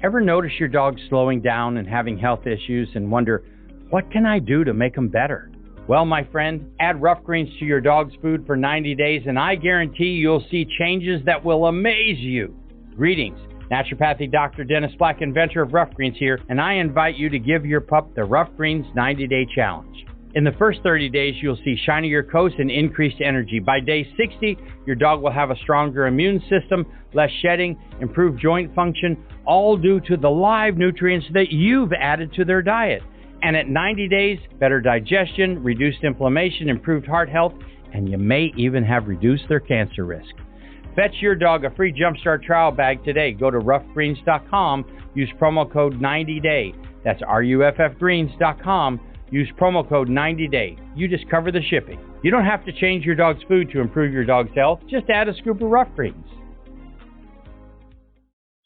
Ever notice your dog slowing down and having health issues and wonder, what can I do to make them better? Well, my friend, add rough greens to your dog's food for 90 days and I guarantee you'll see changes that will amaze you. Greetings. Naturopathic Dr. Dennis Black, inventor of Rough Greens here, and I invite you to give your pup the Rough Greens 90-Day Challenge. In the first 30 days, you'll see shinier coats and increased energy. By day 60, your dog will have a stronger immune system, less shedding, improved joint function, all due to the live nutrients that you've added to their diet. And at 90 days, better digestion, reduced inflammation, improved heart health, and you may even have reduced their cancer risk. Fetch your dog a free Jumpstart trial bag today. Go to roughgreens.com. Use promo code 90day. That's ruffgreens.com. Use promo code 90day. You just cover the shipping. You don't have to change your dog's food to improve your dog's health. Just add a scoop of Rough Greens.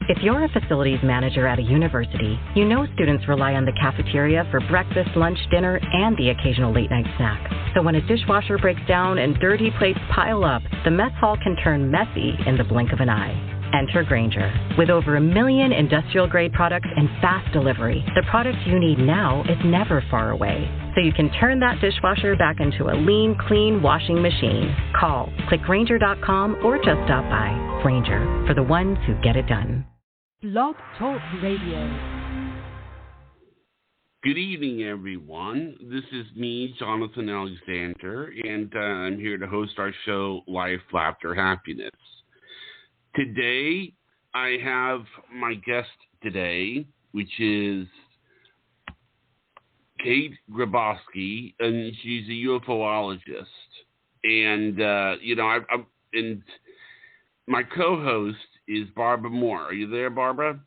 If you're a facilities manager at a university, you know students rely on the cafeteria for breakfast, lunch, dinner, and the occasional late-night snack. So when a dishwasher breaks down and dirty plates pile up, the mess hall can turn messy in the blink of an eye. Enter Grainger. With over 1 million industrial-grade products and fast delivery, the product you need now is never far away. So you can turn that dishwasher back into a lean, clean washing machine. Call, click Grainger.com, or just stop by. Grainger, for the ones who get it done. Blog Talk Radio. Good evening, everyone. This is me, Jonathan Alexander, and I'm here to host our show, Life, Laughter, Happiness. Today, I have my guest today, which is Kate Griboski, and she's a ufologist. And, and my co-host is Barbara Moore. Are you there, Barbara?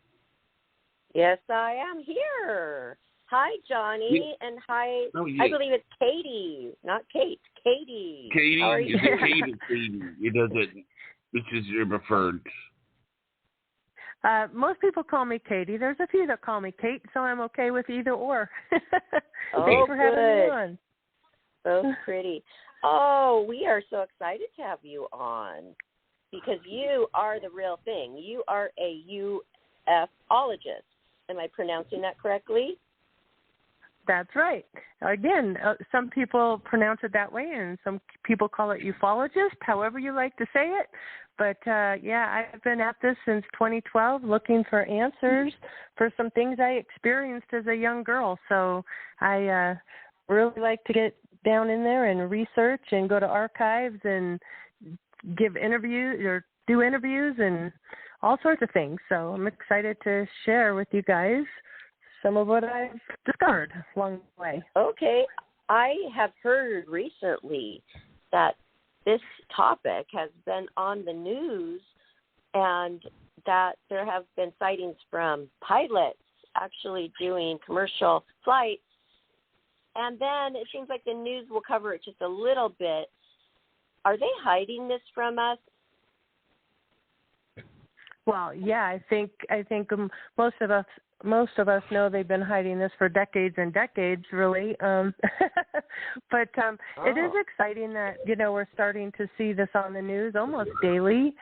Yes, I am here. Hi, Johnny, and hi. Oh, yeah. I believe it's Katie, not Kate. Katie. Katie? How are you? Is it Katie? Katie. It doesn't. Which is your preferred? Most people call me Katie. There's a few that call me Kate, so I'm okay with either or. Oh, thanks for having me on. So pretty. Oh, we are so excited to have you on because you are the real thing. You are a ufologist. Am I pronouncing that correctly? That's right. Again, some people pronounce it that way, and some people call it ufologist, however you like to say it. But, I've been at this since 2012 looking for answers for some things I experienced as a young girl. So I really like to get down in there and research and go to archives and give interviews or do interviews and all sorts of things. So I'm excited to share with you guys some of what I've discovered along the way. Okay. I have heard recently that this topic has been on the news and that there have been sightings from pilots actually doing commercial flights. And then it seems like the news will cover it just a little bit. Are they hiding this from us? Well, yeah, I think most of us know they've been hiding this for decades and decades, really. But It is exciting that we're starting to see this on the news almost daily.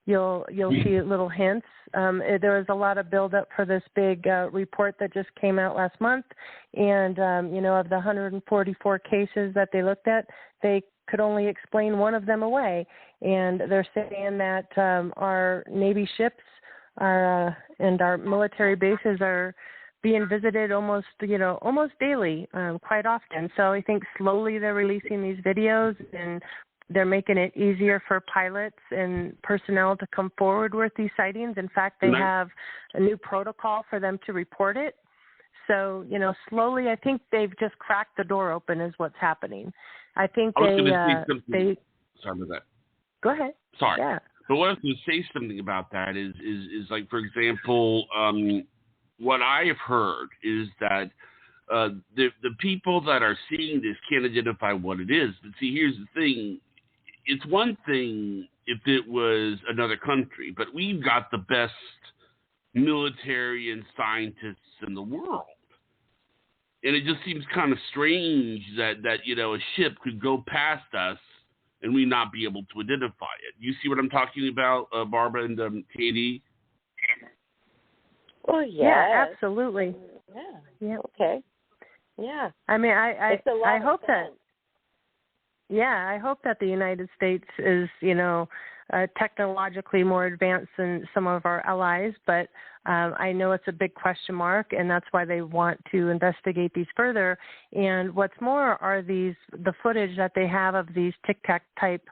You'll see little hints. There was a lot of build-up for this big report that just came out last month, and of the 144 cases that they looked at, they could only explain one of them away. And they're saying that our Navy ships and our military bases are being visited almost daily, quite often. So I think slowly they're releasing these videos and they're making it easier for pilots and personnel to come forward with these sightings. In fact, they have a new protocol for them to report it. So, slowly I think they've just cracked the door open is what's happening. I think Sorry about that. Go ahead. Sorry. Yeah. But what I was going to say something about that is like, for example, what I have heard is that the people that are seeing this can't identify what it is. But see, here's the thing. It's one thing if it was another country, but we've got the best military and scientists in the world. And it just seems kind of strange that a ship could go past us and we not be able to identify it. You see what I'm talking about, Barbara and Katie? Well, yes. Yeah, absolutely. Yeah. Okay. Yeah. I mean, I hope that. sense. Yeah, I hope that the United States is, technologically more advanced than some of our allies, but I know it's a big question mark, and that's why they want to investigate these further. And what's more are the footage that they have of these tic-tac type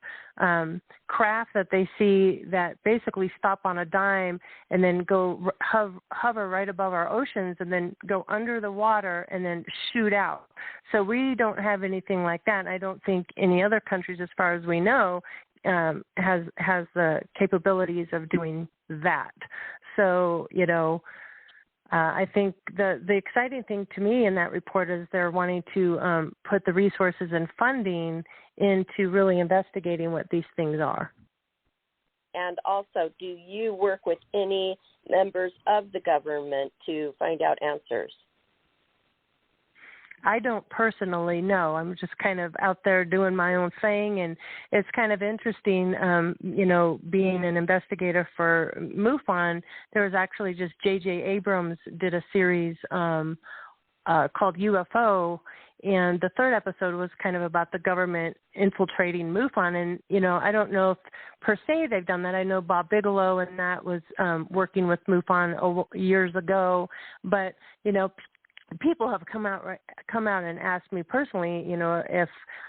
craft that they see that basically stop on a dime and then go hover right above our oceans and then go under the water and then shoot out. So we don't have anything like that. I don't think any other countries, as far as we know, has the capabilities of doing that. So, I think the exciting thing to me in that report is they're wanting to put the resources and funding into really investigating what these things are. And also, do you work with any members of the government to find out answers? I don't personally know. I'm just kind of out there doing my own thing, and it's kind of interesting, being an investigator for MUFON. There was actually just J.J. Abrams did a series called UFO, and the third episode was kind of about the government infiltrating MUFON. And, I don't know if per se they've done that. I know Bob Bigelow and that was working with MUFON years ago, but, people have come out and asked me personally, if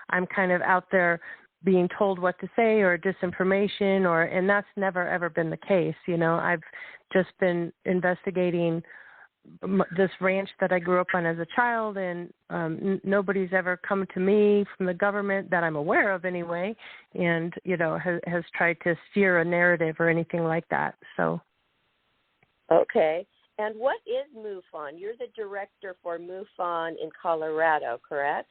I'm kind of out there being told what to say or disinformation, and that's never ever been the case. I've just been investigating this ranch that I grew up on as a child, and nobody's ever come to me from the government that I'm aware of anyway, and has tried to steer a narrative or anything like that. So. Okay. And what is MUFON? You're the director for MUFON in Colorado, correct?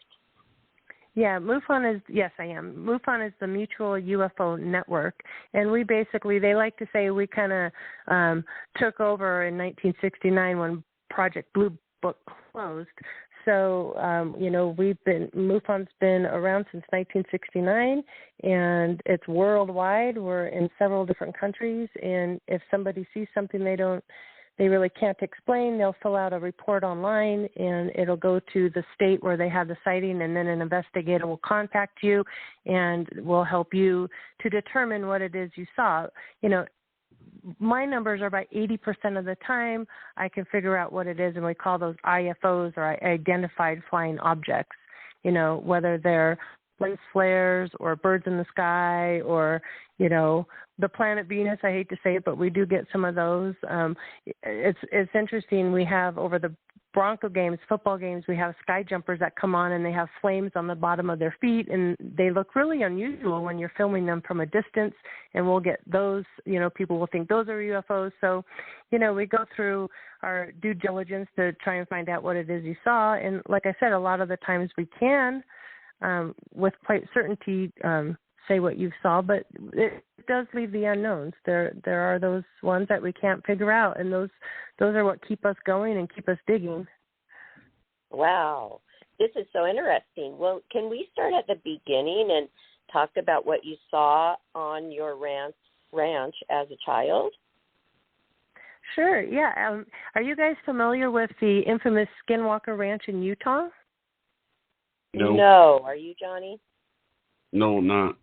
Yeah, MUFON is, yes, I am. MUFON is the Mutual UFO Network. And we basically, they like to say we kind of took over in 1969 when Project Blue Book closed. So, MUFON's been around since 1969, and it's worldwide. We're in several different countries, and if somebody sees something they really can't explain, they'll fill out a report online, and it'll go to the state where they have the sighting, and then an investigator will contact you and will help you to determine what it is you saw. My numbers are about 80% of the time I can figure out what it is, and we call those IFOs, or identified flying objects, whether they're lens flares or birds in the sky or, the planet Venus. I hate to say it, but we do get some of those. It's interesting. We have over the Bronco games, football games, we have sky jumpers that come on and they have flames on the bottom of their feet, and they look really unusual when you're filming them from a distance, and we'll get those, people will think those are UFOs. So, we go through our due diligence to try and find out what it is you saw. And like I said, a lot of the times we can, with quite certainty, say what you saw, but it does leave the unknowns. There are those ones that we can't figure out, and those are what keep us going and keep us digging. Wow, this is so interesting. Well, can we start at the beginning and talk about what you saw on your ranch as a child? Sure, yeah. Are you guys familiar with the infamous Skinwalker Ranch in Utah? No. Are you, Johnny? No, not.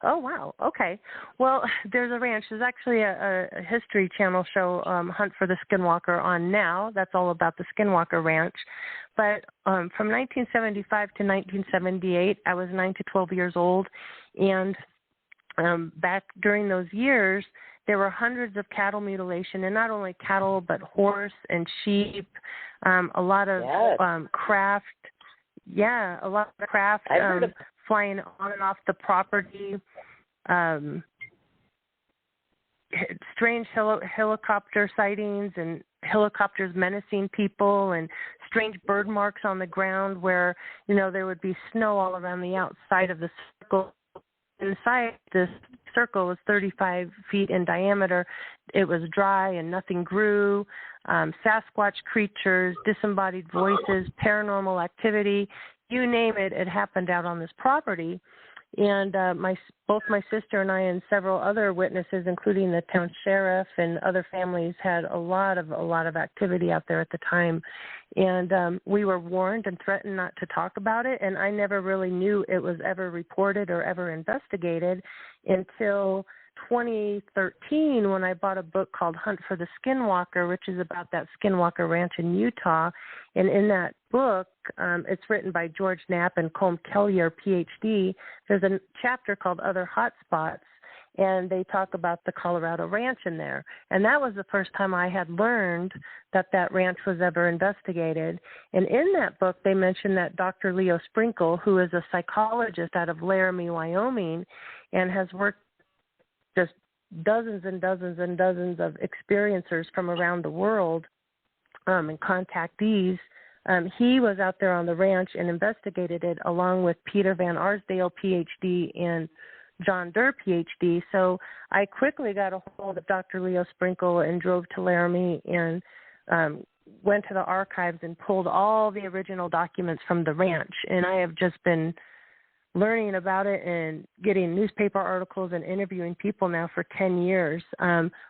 Oh, wow. Okay. Well, there's a ranch. There's actually a History Channel show, Hunt for the Skinwalker, on now. That's all about the Skinwalker Ranch. But from 1975 to 1978, I was 9 to 12 years old. And back during those years, there were hundreds of cattle mutilation, and not only cattle, but horse and sheep, a lot of craft. Yeah, a lot of craft flying on and off the property. Strange helicopter sightings and helicopters menacing people, and strange bird marks on the ground where, there would be snow all around the outside of the circle. Inside this circle was 35 feet in diameter. It was dry and nothing grew. Sasquatch creatures, disembodied voices, paranormal activity, you name it, it happened out on this property. And both my sister and I and several other witnesses, including the town sheriff and other families, had a lot of activity out there at the time. And we were warned and threatened not to talk about it. And I never really knew it was ever reported or ever investigated until 2013, when I bought a book called Hunt for the Skinwalker, which is about that Skinwalker Ranch in Utah. And in that book, it's written by George Knapp and Colm Kelleher Ph.D. There's a chapter called Other Hotspots, and they talk about the Colorado Ranch in there. And that was the first time I had learned that that ranch was ever investigated. And in that book, they mentioned that Dr. Leo Sprinkle, who is a psychologist out of Laramie, Wyoming, and has worked just dozens and dozens and dozens of experiencers from around the world and contactees. He was out there on the ranch and investigated it along with Peter Van Arsdale, Ph.D., and John Durr, Ph.D. So I quickly got a hold of Dr. Leo Sprinkle and drove to Laramie and went to the archives and pulled all the original documents from the ranch. And I have just been learning about it and getting newspaper articles and interviewing people now for 10 years.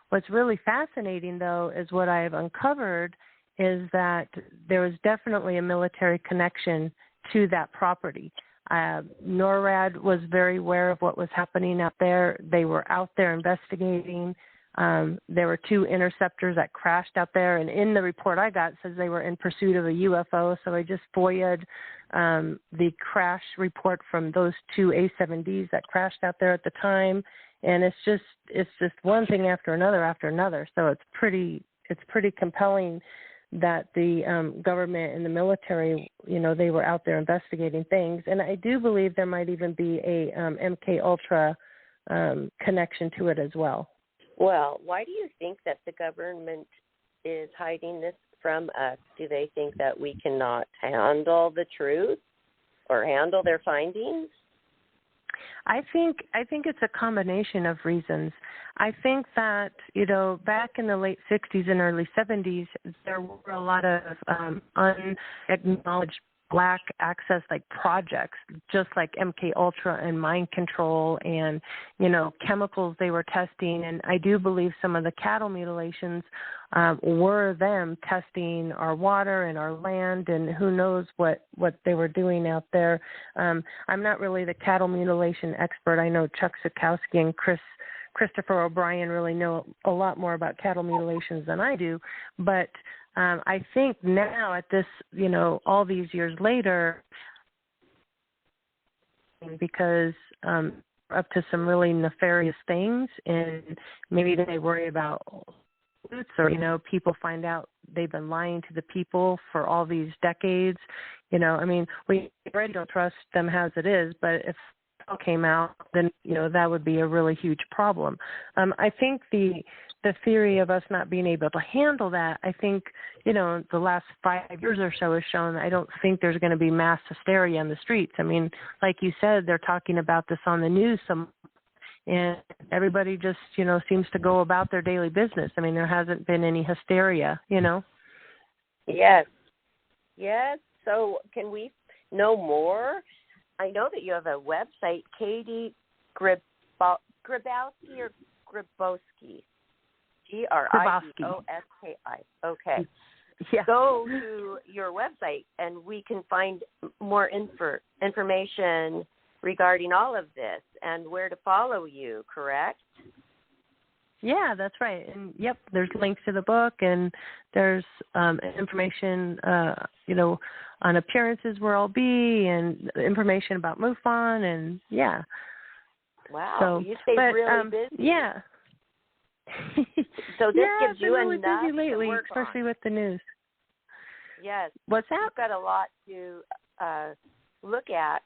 What's really fascinating, though, is what I've uncovered is that there was definitely a military connection to that property. NORAD was very aware of what was happening out there. They were out there investigating. There were 2 interceptors that crashed out there, and in the report I got, it says they were in pursuit of a UFO, so I just FOIA'd the crash report from those 2 A-7Ds that crashed out there at the time, and it's just one thing after another, so it's pretty compelling that the government and the military, they were out there investigating things, and I do believe there might even be a MK Ultra connection to it as well. Well, why do you think that the government is hiding this from us? Do they think that we cannot handle the truth or handle their findings? I think it's a combination of reasons. I think that, back in the late 60s and early 70s, there were a lot of unacknowledged black access projects, just like MK Ultra and mind control and, chemicals they were testing. And I do believe some of the cattle mutilations were them testing our water and our land, and who knows what they were doing out there. I'm not really the cattle mutilation expert. I know Chuck Sikowski and Christopher O'Brien really know a lot more about cattle mutilations than I do, but I think now at this, all these years later, because up to some really nefarious things, and maybe they worry about roots, or, people find out they've been lying to the people for all these decades. We already don't trust them as it is, but if it came out, then, that would be a really huge problem. I think the theory of us not being able to handle that, I think, the last 5 years or so has shown I don't think there's going to be mass hysteria in the streets. Like you said, they're talking about this on the news and everybody just, seems to go about their daily business. There hasn't been any hysteria, Yes. So can we know more? I know that you have a website, Katie Gribowski or Griboski? Griboski. Okay. Yeah. Go to your website and we can find more information regarding all of this and where to follow you, correct? Yeah, that's right. And yep, there's links to the book, and there's information, on appearances where I'll be, and information about MUFON, and yeah. Wow, so, you stay really busy. Yeah. So this gives you really enough busy lately, to work especially on. with the news. Yes. What's that? You've got a lot to look at.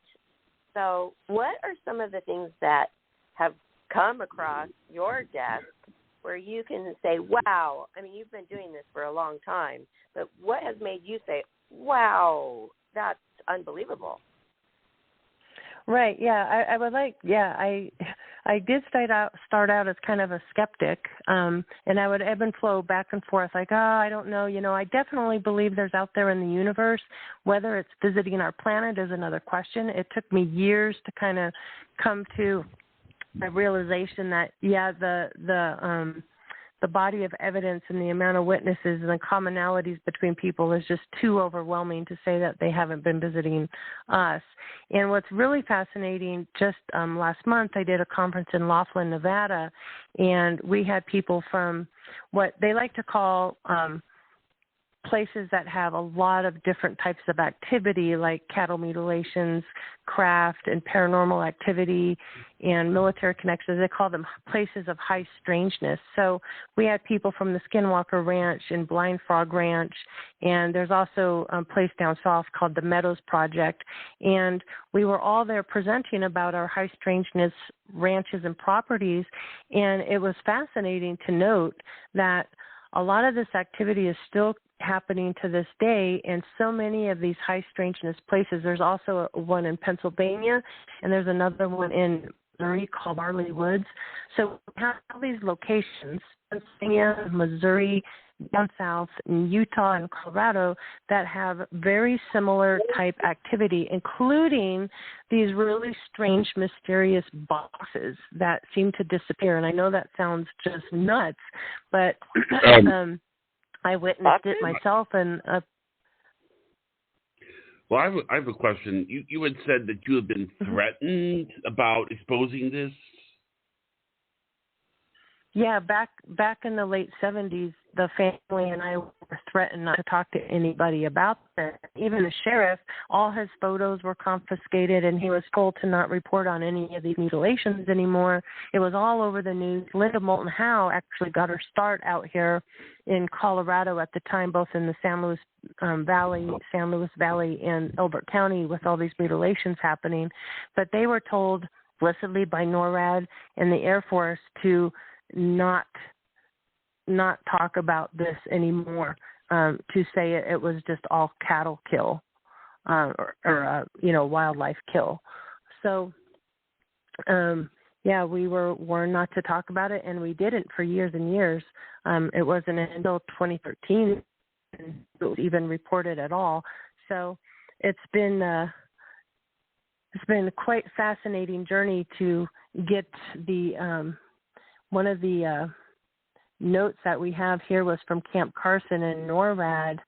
So what are some of the things that have come across your desk where you can say, wow, you've been doing this for a long time, but what has made you say, wow, that's unbelievable? Right. Yeah. I would like. Yeah. I did start out as kind of a skeptic, and I would ebb and flow back and forth. Like, I don't know. I definitely believe there's out there in the universe. Whether it's visiting our planet is another question. It took me years to kind of come to a realization that the body of evidence and the amount of witnesses and the commonalities between people is just too overwhelming to say that they haven't been visiting us. And what's really fascinating, just last month I did a conference in Laughlin, Nevada, and we had people from what they like to call places that have a lot of different types of activity, like cattle mutilations, craft, and paranormal activity, and military connections. They call them places of high strangeness. So we had people from the Skinwalker Ranch and Blind Frog Ranch, and there's also a place down south called the Meadows Project. And we were all there presenting about our high strangeness ranches and properties, and it was fascinating to note that a lot of this activity is still happening to this day, and so many of these high strangeness places. There's also one in Pennsylvania, and there's another one in Missouri called Barley Woods. So we have all these locations, Pennsylvania, Missouri, down south, in Utah and Colorado, that have very similar type activity, including these really strange, mysterious boxes that seem to disappear. And I know that sounds just nuts, but I witnessed it myself. And well, I have a question. You had said that you had been threatened about exposing this. Yeah, back in the late 70s, the family and I were threatened not to talk to anybody about this. Even the sheriff, all his photos were confiscated, and he was told to not report on any of these mutilations anymore. It was all over the news. Linda Moulton Howe actually got her start out here in Colorado at the time, both in the San Luis Valley, and Elbert County, with all these mutilations happening. But they were told explicitly by NORAD and the Air Force to not talk about this anymore, to say it was just all cattle kill or wildlife kill. So we were warned not to talk about it, and we didn't for years and years. It wasn't until 2013 it was even reported at all. So it's been quite fascinating journey to get the one of the notes that we have here was from Camp Carson, and NORAD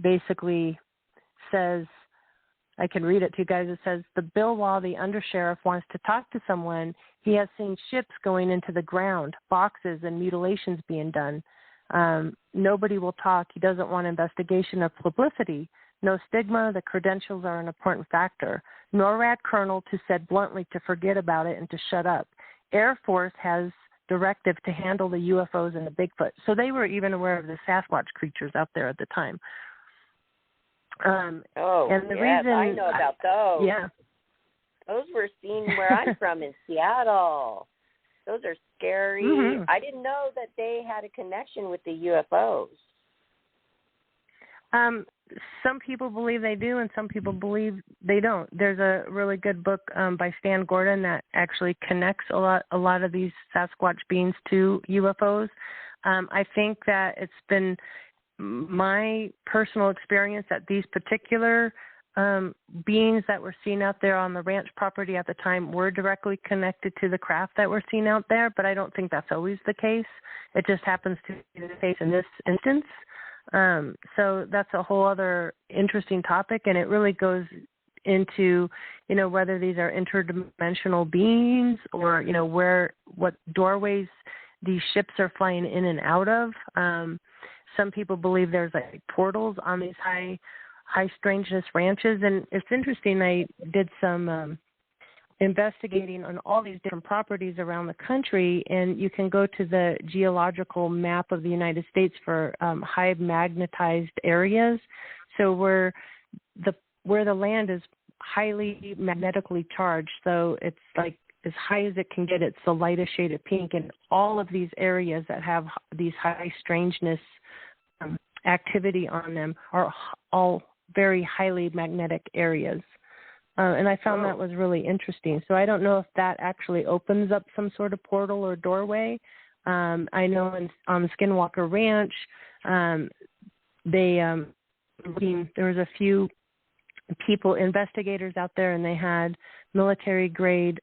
basically says, I can read it to you guys. It says, the Bill Wall, the undersheriff, wants to talk to someone. He has seen ships going into the ground, boxes and mutilations being done. Nobody will talk. He doesn't want investigation or publicity. No stigma. The credentials are an important factor. NORAD colonel to said bluntly to forget about it and to shut up. Air Force has directive to handle the UFOs and the Bigfoot. So they were even aware of the Sasquatch creatures out there at the time. And the reason I know about those. Yeah. Those were seen where I'm from in Seattle. Those are scary. Mm-hmm. I didn't know that they had a connection with the UFOs. Some people believe they do, and some people believe they don't. There's a really good book by Stan Gordon that actually connects a lot of these Sasquatch beings to UFOs. I think that it's been my personal experience that these particular beings that were seen out there on the ranch property at the time were directly connected to the craft that were seen out there, but I don't think that's always the case. It just happens to be the case in this instance. So that's a whole other interesting topic, and it really goes into, whether these are interdimensional beings or, what doorways these ships are flying in and out of. Some people believe there's like portals on these high strangeness ranches, and it's interesting. I did some investigating on all these different properties around the country, and you can go to the geological map of the United States for high magnetized areas. So where the land is highly magnetically charged, so it's like as high as it can get, it's the lightest shade of pink, and all of these areas that have these high strangeness activity on them are all very highly magnetic areas. And I found that was really interesting. So I don't know if that actually opens up some sort of portal or doorway. I know on Skinwalker Ranch, there was a few people, investigators out there, and they had military-grade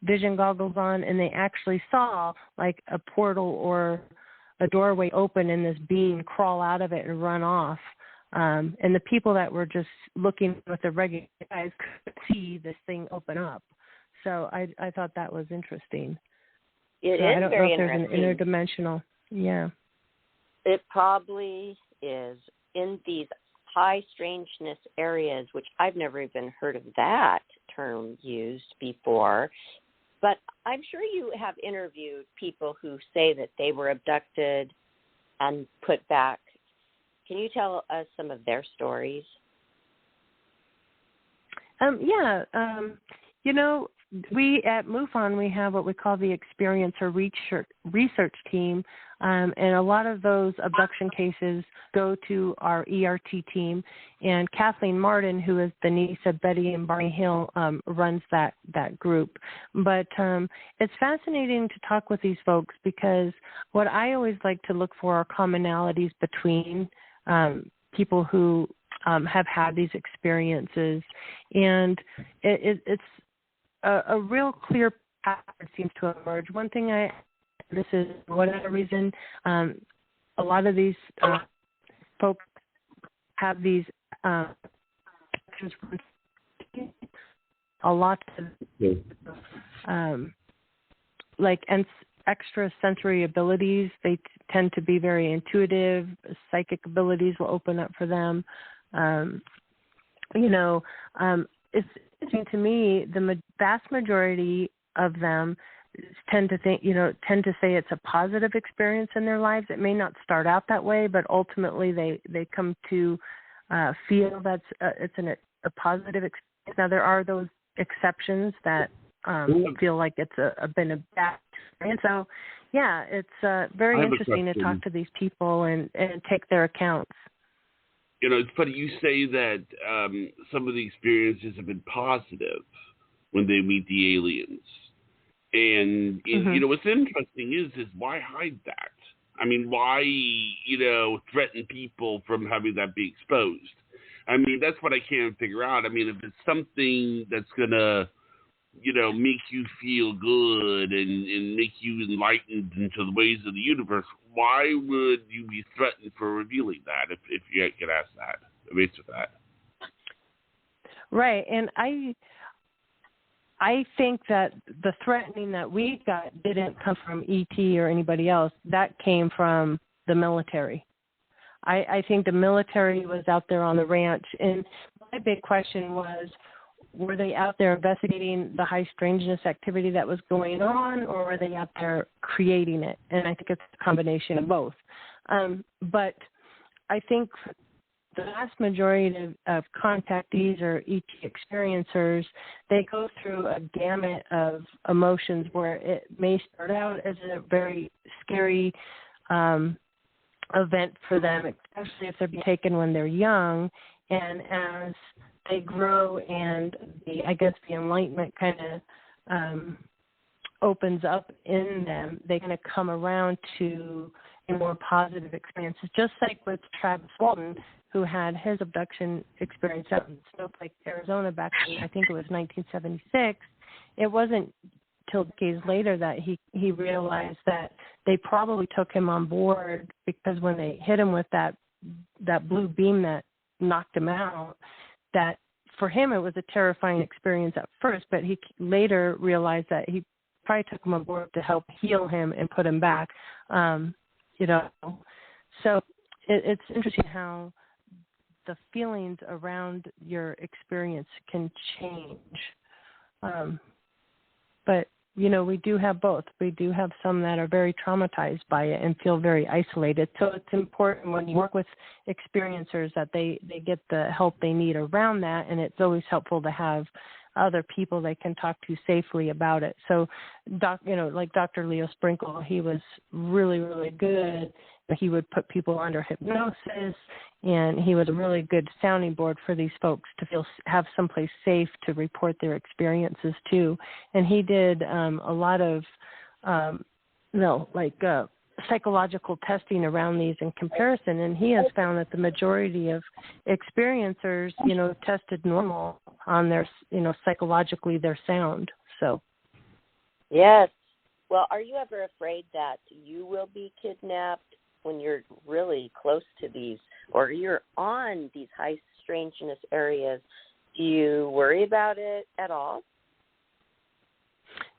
vision goggles on, and they actually saw like a portal or a doorway open and this being crawl out of it and run off. And the people that were just looking with the regular eyes could see this thing open up. So I thought that was interesting. I don't know if there's an interdimensional. Yeah. It probably is in these high strangeness areas, which I've never even heard of that term used before. But I'm sure you have interviewed people who say that they were abducted and put back. Can you tell us some of their stories? We at MUFON, we have what we call the Experiencer Research Team, and a lot of those abduction cases go to our ERT team. And Kathleen Martin, who is the niece of Betty and Barney Hill, runs that group. But it's fascinating to talk with these folks because what I always like to look for are commonalities between people who have had these experiences. And it's a real clear pattern seems to emerge. One thing this is, for whatever reason, a lot of these folks have these a lot of like extra sensory abilities. They tend to be very intuitive. Psychic abilities will open up for them. It's interesting to me, the vast majority of them tend to say it's a positive experience in their lives. It may not start out that way, but ultimately they come to feel that it's a positive experience. Now, there are those exceptions that feel like it's been a bad experience. So, yeah, it's very interesting to talk to these people and take their accounts. It's funny you say that some of the experiences have been positive when they meet the aliens. And, what's interesting is why hide that? I mean, why, threaten people from having that be exposed? I mean, that's what I can't figure out. I mean, if it's something that's going to, make you feel good and make you enlightened into the ways of the universe, why would you be threatened for revealing that if you get asked that, based on that? Right. And I think that the threatening that we got didn't come from ET or anybody else. That came from the military. I think the military was out there on the ranch. And my big question was, were they out there investigating the high strangeness activity that was going on, or were they out there creating it? And I think it's a combination of both. But I think the vast majority of contactees or ET experiencers, they go through a gamut of emotions where it may start out as a very scary event for them, especially if they're being taken when they're young. And as they grow and the enlightenment kind of opens up in them, they kind of come around to a more positive experiences. Just like with Travis Walton, who had his abduction experience out in Snowflake, Arizona back in, I think it was 1976. It wasn't till decades later that he realized that they probably took him on board because when they hit him with that blue beam that knocked him out, that for him it was a terrifying experience at first, but he later realized that he probably took him on board to help heal him and put him back. So it's interesting how the feelings around your experience can change. But we do have both. We do have some that are very traumatized by it and feel very isolated. So it's important when you work with experiencers that they get the help they need around that, and it's always helpful to have other people they can talk to safely about it. So, like Dr. Leo Sprinkle, he was really, really good he would put people under hypnosis, and he was a really good sounding board for these folks to have someplace safe to report their experiences too. And he did a lot of, psychological testing around these in comparison, and he has found that the majority of experiencers, tested normal on their, psychologically their sound. So. Yes. Well, are you ever afraid that you will be kidnapped when you're really close to these, or you're on these high strangeness areas? Do you worry about it at all?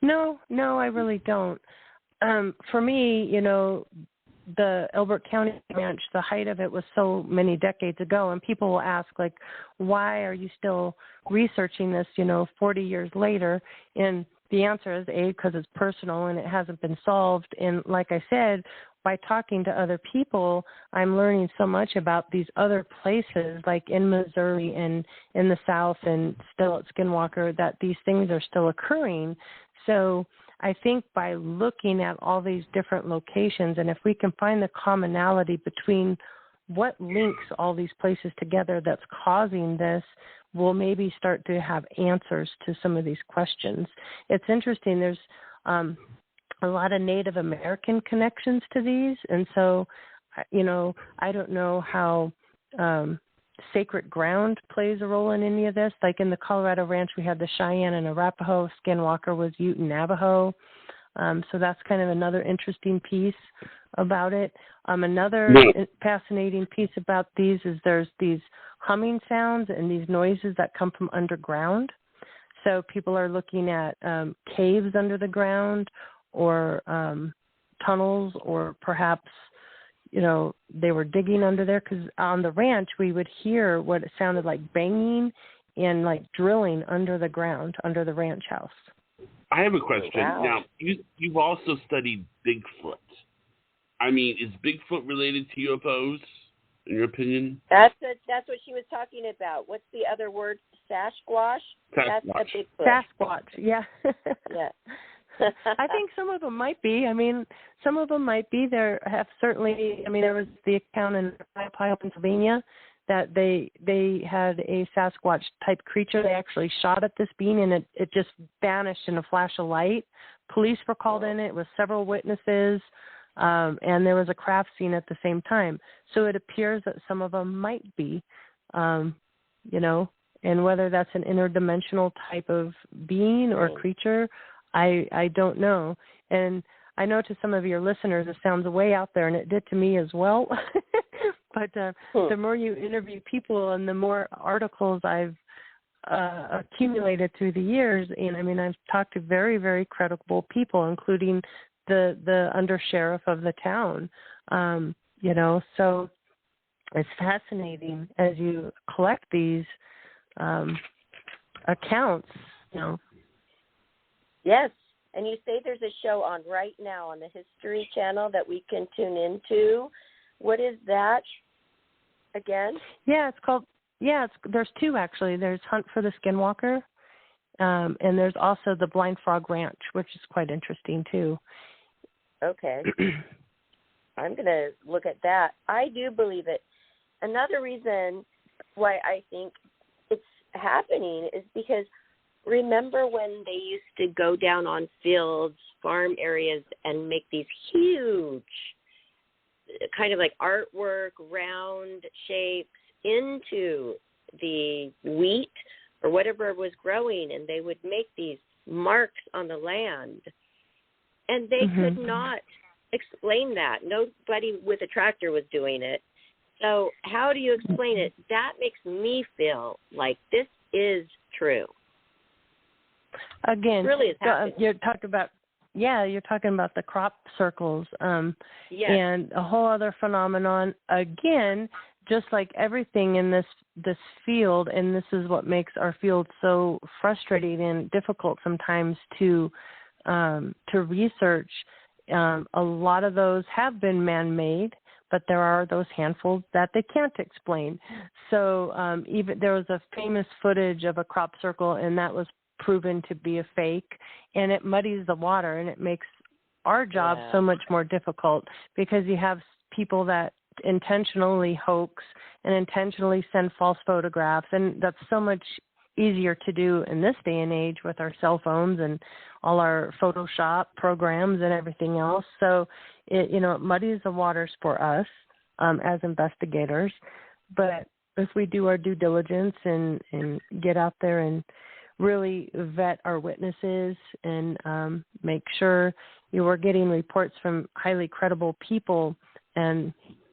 No, I really don't. For me, the Elbert County Ranch, the height of it was so many decades ago, and people will ask, like, why are you still researching this, 40 years later? And the answer is, A, because it's personal and it hasn't been solved. And like I said, by talking to other people, I'm learning so much about these other places, like in Missouri and in the South and still at Skinwalker, that these things are still occurring. So I think by looking at all these different locations, and if we can find the commonality between what links all these places together that's causing this, we'll maybe start to have answers to some of these questions. It's interesting. There's a lot of Native American connections to these. And so, I don't know how sacred ground plays a role in any of this. Like in the Colorado Ranch, we had the Cheyenne and Arapaho. Skinwalker was Ute and Navajo. So that's kind of another interesting piece about it. Another fascinating piece about these is there's these humming sounds and these noises that come from underground. So people are looking at caves under the ground or tunnels, or perhaps, they were digging under there, because on the ranch we would hear what it sounded like banging and like drilling under the ground, under the ranch house. I have a question. Wow. Now, you've also studied Bigfoot. I mean, is Bigfoot related to UFOs, in your opinion? That's what she was talking about. What's the other word? Sasquatch? That's a Bigfoot. Sasquatch, yeah. Yeah. I think some of them might be. I mean, some of them might be. There have certainly, there was the account in Ohio, Pennsylvania, that they had a Sasquatch-type creature. They actually shot at this being, and it just vanished in a flash of light. Police were called in. It was several witnesses, and there was a craft scene at the same time. So it appears that some of them might be, and whether that's an interdimensional type of being or creature, I don't know. And I know to some of your listeners it sounds way out there, and it did to me as well. But the more you interview people and the more articles I've accumulated through the years, and I've talked to very, very credible people, including the undersheriff of the town. So it's fascinating as you collect these accounts, Yes, and you say there's a show on right now on the History Channel that we can tune into. What is that again? Yeah, it's called. There's two actually. There's Hunt for the Skinwalker, and there's also the Blind Frog Ranch, which is quite interesting too. Okay, I'm gonna look at that. I do believe it. Another reason why I think it's happening is because remember when they used to go down on fields, farm areas, and make these huge kind of like artwork, round shapes into the wheat or whatever was growing, and they would make these marks on the land. And they could not explain that. Nobody with a tractor was doing it. So how do you explain it? That makes me feel like this is true. Again, really you're talking about the crop circles, Yes. and a whole other phenomenon. Again, just like everything in this field, and this is what makes our field so frustrating and difficult sometimes to research. A lot of those have been man-made, but there are those handfuls that they can't explain. So even there was a famous footage of a crop circle, and that was proven to be a fake, and it muddies the water, and it makes our job so much more difficult, because you have people that intentionally hoax and intentionally send false photographs, and that's so much easier to do in this day and age with our cell phones and all our Photoshop programs and everything else. So it muddies the waters for us as investigators. But if we do our due diligence and get out there and really vet our witnesses and make sure we're getting reports from highly credible people, and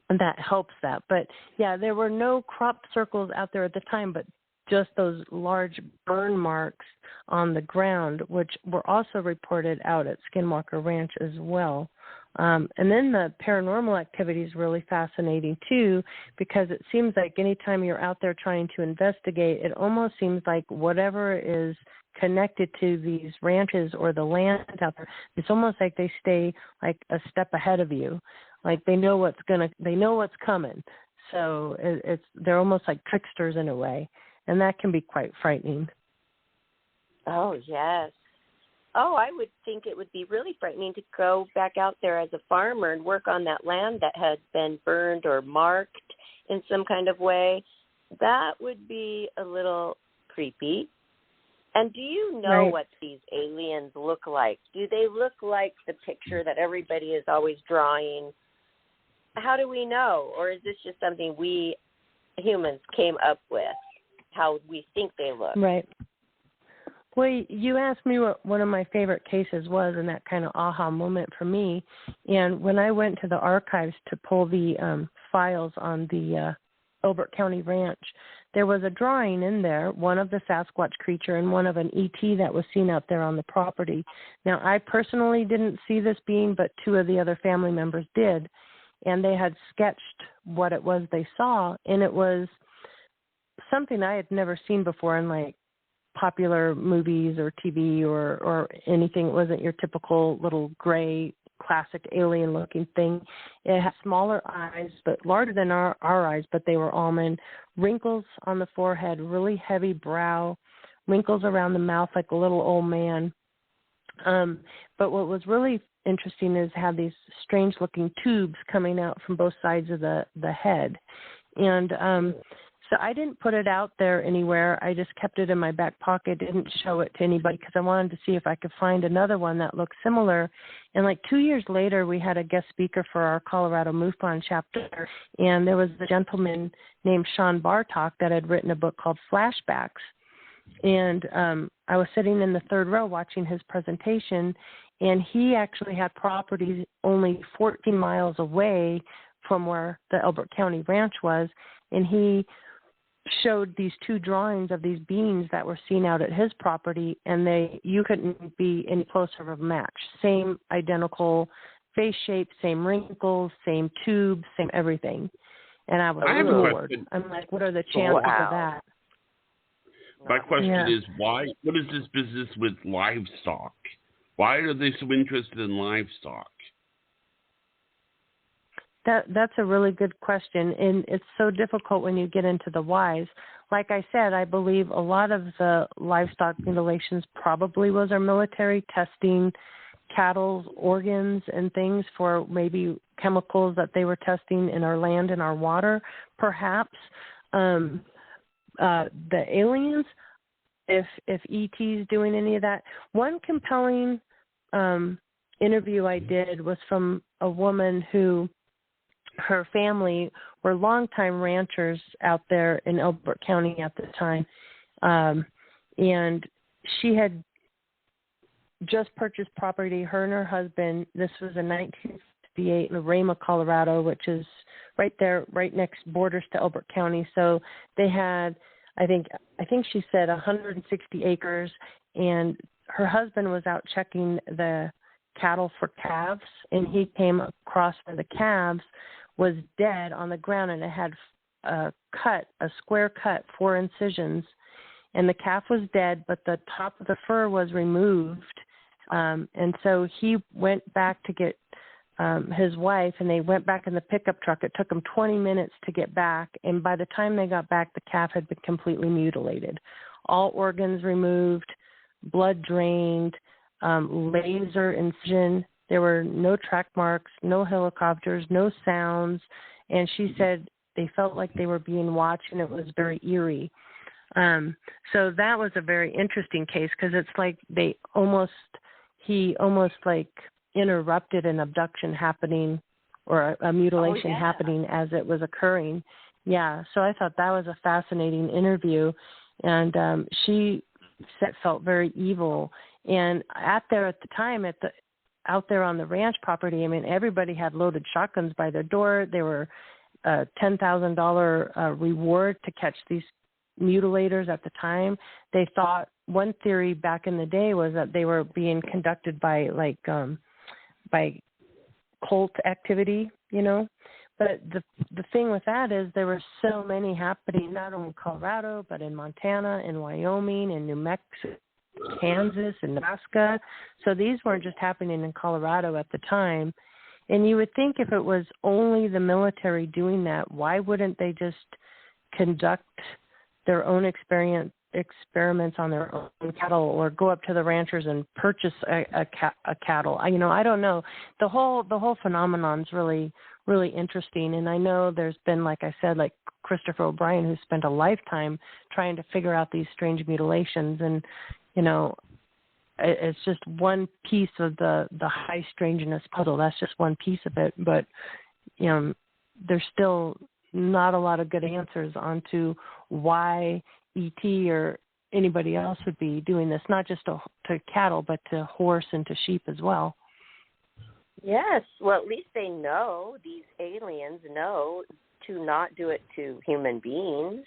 that helps that. But, yeah, there were no crop circles out there at the time, but just those large burn marks on the ground, which were also reported out at Skinwalker Ranch as well. And then the paranormal activity is really fascinating, too, because it seems like anytime you're out there trying to investigate, it almost seems like whatever is connected to these ranches or the land out there, it's almost like they stay like a step ahead of you. Like they know what's coming. So they're almost like tricksters in a way. And that can be quite frightening. Oh, yes. Oh, I would think it would be really frightening to go back out there as a farmer and work on that land that had been burned or marked in some kind of way. That would be a little creepy. And do you know what these aliens look like? Do they look like the picture that everybody is always drawing? How do we know? Or is this just something we humans came up with, how we think they look? Right. Well, you asked me what one of my favorite cases was, and that kind of aha moment for me. And when I went to the archives to pull the files on the Elbert County Ranch, there was a drawing in there, one of the Sasquatch creature and one of an ET that was seen out there on the property. Now, I personally didn't see this being, but two of the other family members did, and they had sketched what it was they saw, and it was something I had never seen before in, like, popular movies or TV or anything. It wasn't your typical little gray classic alien looking thing. It had smaller eyes, but larger than our eyes, but they were almond, wrinkles on the forehead, really heavy brow, wrinkles around the mouth like a little old man. But what was really interesting is it had these strange looking tubes coming out from both sides of the head. And so I didn't put it out there anywhere. I just kept it in my back pocket, didn't show it to anybody because I wanted to see if I could find another one that looked similar. And like 2 years later, we had a guest speaker for our Colorado MUFON chapter, and there was a gentleman named Sean Bartok that had written a book called Flashbacks. And I was sitting in the third row watching his presentation, and he actually had properties only 14 miles away from where the Elbert County Ranch was, and he showed these two drawings of these beings that were seen out at his property, and you couldn't be any closer of a match. Same identical face shape, same wrinkles, same tubes, same everything. And I was floored. I'm like, what are the chances of that? My question is, why? What is this business with livestock? Why are they so interested in livestock? That's a really good question, and it's so difficult when you get into the whys. Like I said, I believe a lot of the livestock mutilations probably was our military testing cattle's organs and things for maybe chemicals that they were testing in our land and our water, perhaps. The aliens, if ET's doing any of that. One compelling interview I did was from a woman who, her family were longtime ranchers out there in Elbert County at the time. And she had just purchased property, her and her husband. This was in 1958 in Rama, Colorado, which is right there, right next borders to Elbert County. So they had, I think she said 160 acres, and her husband was out checking the cattle for calves, and he came across where the calves was dead on the ground, and it had a square cut, 4 incisions, and the calf was dead, but the top of the fur was removed. And so he went back to get his wife, and they went back in the pickup truck. It took them 20 minutes to get back, and by the time they got back, the calf had been completely mutilated. All organs removed, blood drained, laser incision There were no track marks, no helicopters, no sounds, and she said they felt like they were being watched, and it was very eerie. So that was a very interesting case because it's like he almost like interrupted an abduction happening or a mutilation happening as it was occurring. Yeah, so I thought that was a fascinating interview, and she felt very evil. And out there at the time, out there on the ranch property, I mean, everybody had loaded shotguns by their door. There were $10,000 reward to catch these mutilators at the time. They thought one theory back in the day was that they were being conducted by by cult activity, you know. But the thing with that is there were so many happening not only in Colorado but in Montana, in Wyoming, in New Mexico, Kansas, and Nebraska. So these weren't just happening in Colorado at the time. And you would think if it was only the military doing that, why wouldn't they just conduct their own experiments on their own cattle, or go up to the ranchers and purchase a cattle? I don't know. The whole phenomenon's really, really interesting. And I know there's been, like I said, like Christopher O'Brien, who spent a lifetime trying to figure out these strange mutilations. And, you know, it's just one piece of the high strangeness puzzle. That's just one piece of it. But, you know, there's still not a lot of good answers onto why ET or anybody else would be doing this, not just to cattle, but to horse and to sheep as well. Yes. Well, at least they know, these aliens know to not do it to human beings.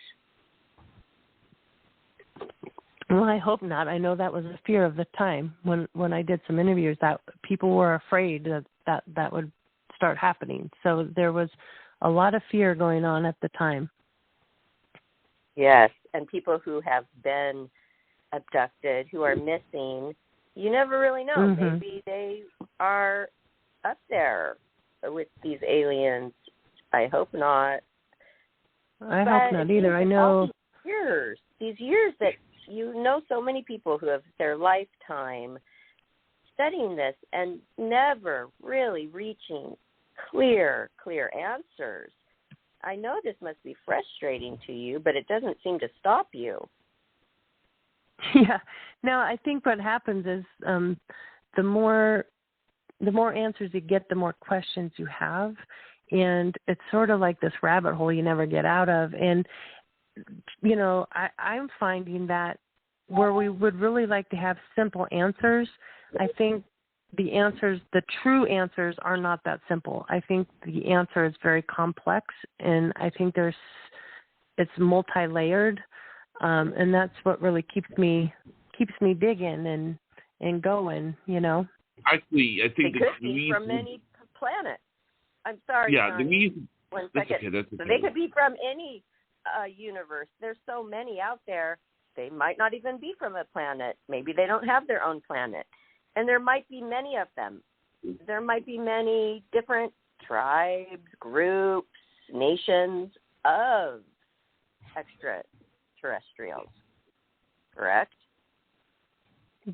Well, I hope not. I know that was a fear of the time when I did some interviews, that people were afraid that would start happening. So there was a lot of fear going on at the time. Yes, and people who have been abducted, who are missing, you never really know. Mm-hmm. Maybe they are up there with these aliens. I hope not. I hope not either. I know. These years that you know so many people who have their lifetime studying this and never really reaching clear answers. I know this must be frustrating to you, but it doesn't seem to stop you. Yeah. No, I think what happens is the more answers you get, the more questions you have. And it's sort of like this rabbit hole you never get out of. And, you know, I'm finding that where we would really like to have simple answers, I think the true answers are not that simple. I think the answer is very complex, and I think it's multi-layered, and that's what really keeps me digging and going, you know. Actually, I think it could be from any planet. I'm sorry. Yeah, Johnny. the reason. 1 That's second. okay. So they could be from any universe. There's so many out there. They might not even be from a planet. Maybe they don't have their own planet. And there might be many of them. There might be many different tribes, groups, nations of extraterrestrials. Correct?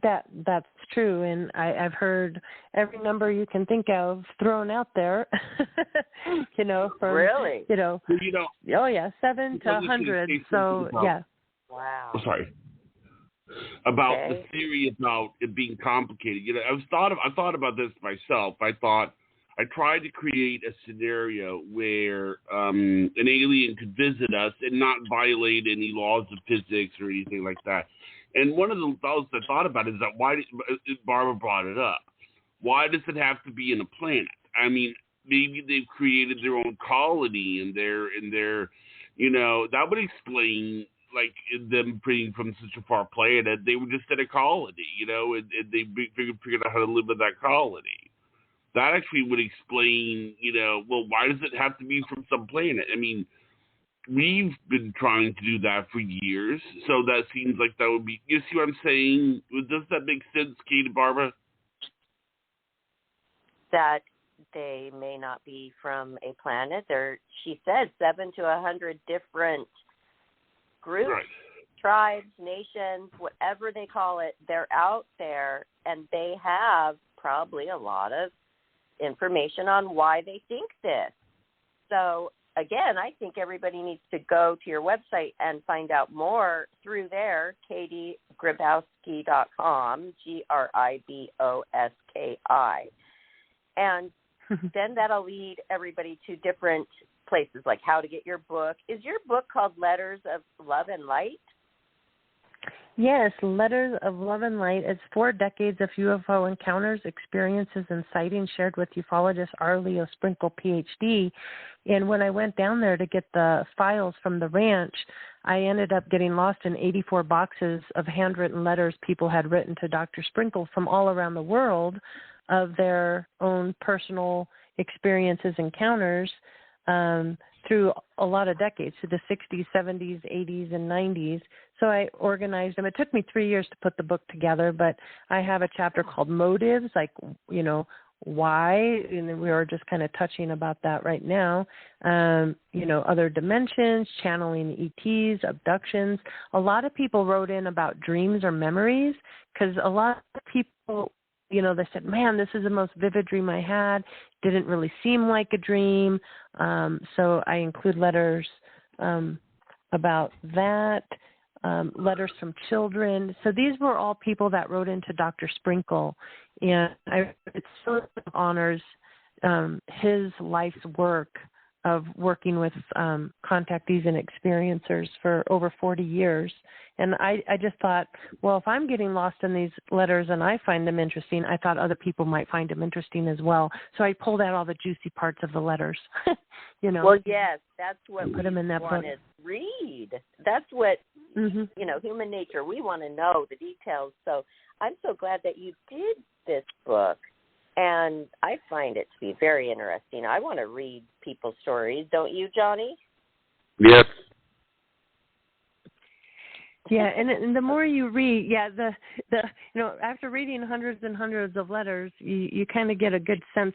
That's true, and I've heard every number you can think of thrown out there. You know, from really, you know, oh yeah, 7 to 100. So yeah. Wow. Oh, sorry. About the theory about it being complicated. You know, I thought about this myself. I tried to create a scenario where an alien could visit us and not violate any laws of physics or anything like that. And one of the thoughts I thought about is that Barbara brought it up. Why does it have to be in a planet? I mean, maybe they've created their own colony and they're, you know, that would explain like them being from such a far planet. They were just in a colony, you know, and they figured out how to live in that colony. That actually would explain, you know, well, why does it have to be from some planet? I mean, we've been trying to do that for years, so that seems like that would be. You see what I'm saying? Does that make sense, Kate and Barbara? That they may not be from a planet. She said 7 to 100 different groups, right. Tribes, nations, whatever they call it. They're out there, and they have probably a lot of information on why they think this. So, again, I think everybody needs to go to your website and find out more through there, griboski.com, Griboski. And then that'll lead everybody to different places, like how to get your book. Is your book called Letters of Love and Light? Yes, Letters of Love and Light. It's 4 decades of UFO encounters, experiences, and sightings shared with ufologist R. Sprinkle Ph.D. And when I went down there to get the files from the ranch, I ended up getting lost in 84 boxes of handwritten letters people had written to Dr. Sprinkle from all around the world of their own personal experiences, encounters, through a lot of decades, to the 60s, 70s, 80s, and 90s. So I organized them. It took me 3 years to put the book together, but I have a chapter called Motives, like, why, and we were just kind of touching about that right now. Other dimensions, channeling ETs, abductions. A lot of people wrote in about dreams or memories, because a lot of people, they said, man, this is the most vivid dream I had. Didn't really seem like a dream. So I include letters about that, letters from children. So these were all people that wrote into Dr. Sprinkle. And it so honors his life's work of working with contactees and experiencers for over 40 years. And I just thought, well, if I'm getting lost in these letters and I find them interesting, I thought other people might find them interesting as well. So I pulled out all the juicy parts of the letters. Well, yes, that's what put them in that want book. to read. That's what, human nature, we want to know the details. So I'm so glad that you did this book. And I find it to be very interesting. I want to read people's stories. Don't you, Johnny? Yes. Yeah, and the more you read, after reading hundreds and hundreds of letters, you kind of get a good sense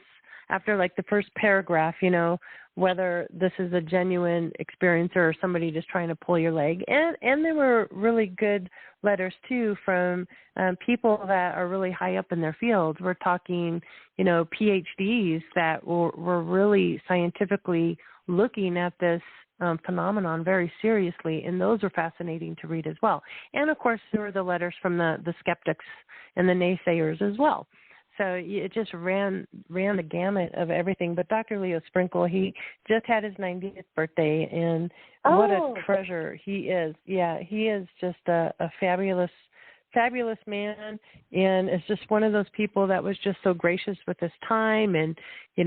after like the first paragraph, whether this is a genuine experiencer or somebody just trying to pull your leg. And there were really good letters too from people that are really high up in their fields. We're talking, PhDs that were really scientifically looking at this phenomenon very seriously, and those are fascinating to read as well. And of course, there were the letters from the skeptics and the naysayers as well. So it just ran the gamut of everything. But Dr. Leo Sprinkle, he just had his 90th birthday, and what a treasure he is. Yeah, he is just a fabulous man, and is just one of those people that was just so gracious with his time. And he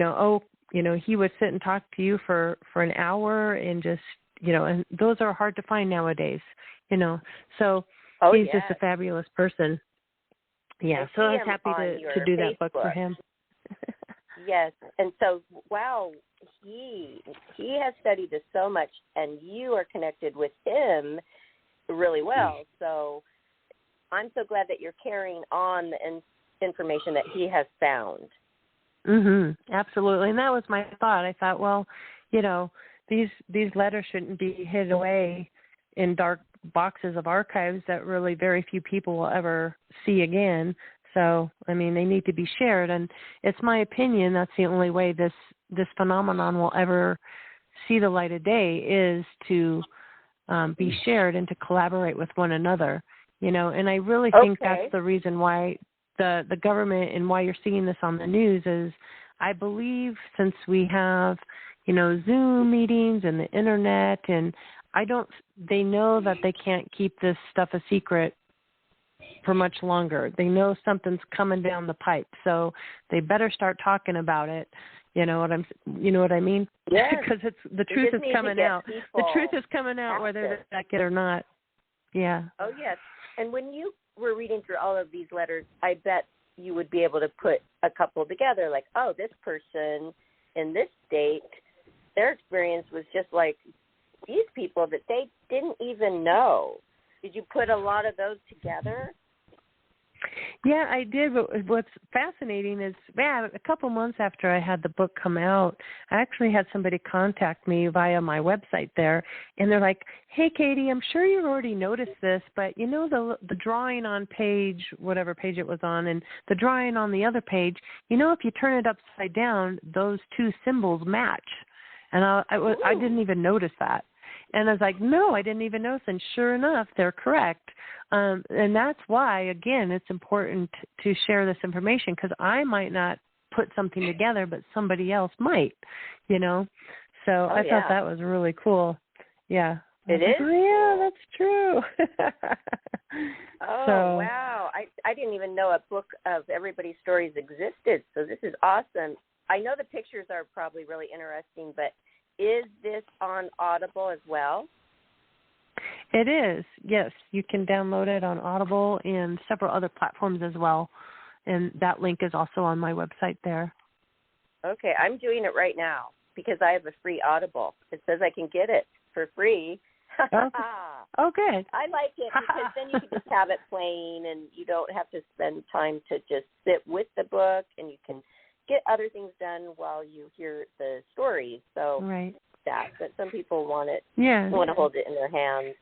would sit and talk to you for an hour, and just and those are hard to find nowadays. So he's just a fabulous person. Yeah, so I was happy to do that book for him. Yes, and so, wow, he has studied this so much, and you are connected with him really well. So I'm so glad that you're carrying on the information that he has found. Absolutely, and that was my thought. I thought, well, these letters shouldn't be hid away in dark boxes of archives that really very few people will ever see again. So, they need to be shared, and it's my opinion that's the only way this phenomenon will ever see the light of day is to be shared and to collaborate with one another. And I really think that's the reason why the government and why you're seeing this on the news is, I believe, since we have, Zoom meetings and the internet, and they know that they can't keep this stuff a secret for much longer. They know something's coming down the pipe, so they better start talking about it. You know what I mean? Yes. Because the truth is coming out. The truth is coming out whether they like it or not. Yeah. Oh, yes. And when you were reading through all of these letters, I bet you would be able to put a couple together, like, oh, this person in this state, their experience was just like these people that they didn't even know. Did you put a lot of those together? Yeah, I did. But what's fascinating is, a couple months after I had the book come out, I actually had somebody contact me via my website there, and they're like, "Hey, Katie, I'm sure you've already noticed this, but you know the drawing on page, whatever page it was on, and the drawing on the other page, you know, if you turn it upside down, those two symbols match." And I didn't even notice that. And I was like, no, I didn't even notice. And sure enough, they're correct. And that's why, again, it's important to share this information, because I might not put something together, but somebody else might, you know. So I thought that was really cool. Yeah. It is? Yeah, that's true. Wow. I didn't even know a book of everybody's stories existed. So this is awesome. I know the pictures are probably really interesting, but is this on Audible as well? It is, yes. You can download it on Audible and several other platforms as well. And that link is also on my website there. Okay, I'm doing it right now because I have a free Audible. It says I can get it for free. Oh, good. I like it because then you can just have it playing and you don't have to spend time to just sit with the book, and you can get other things done while you hear the stories. So but some people want to hold it in their hands.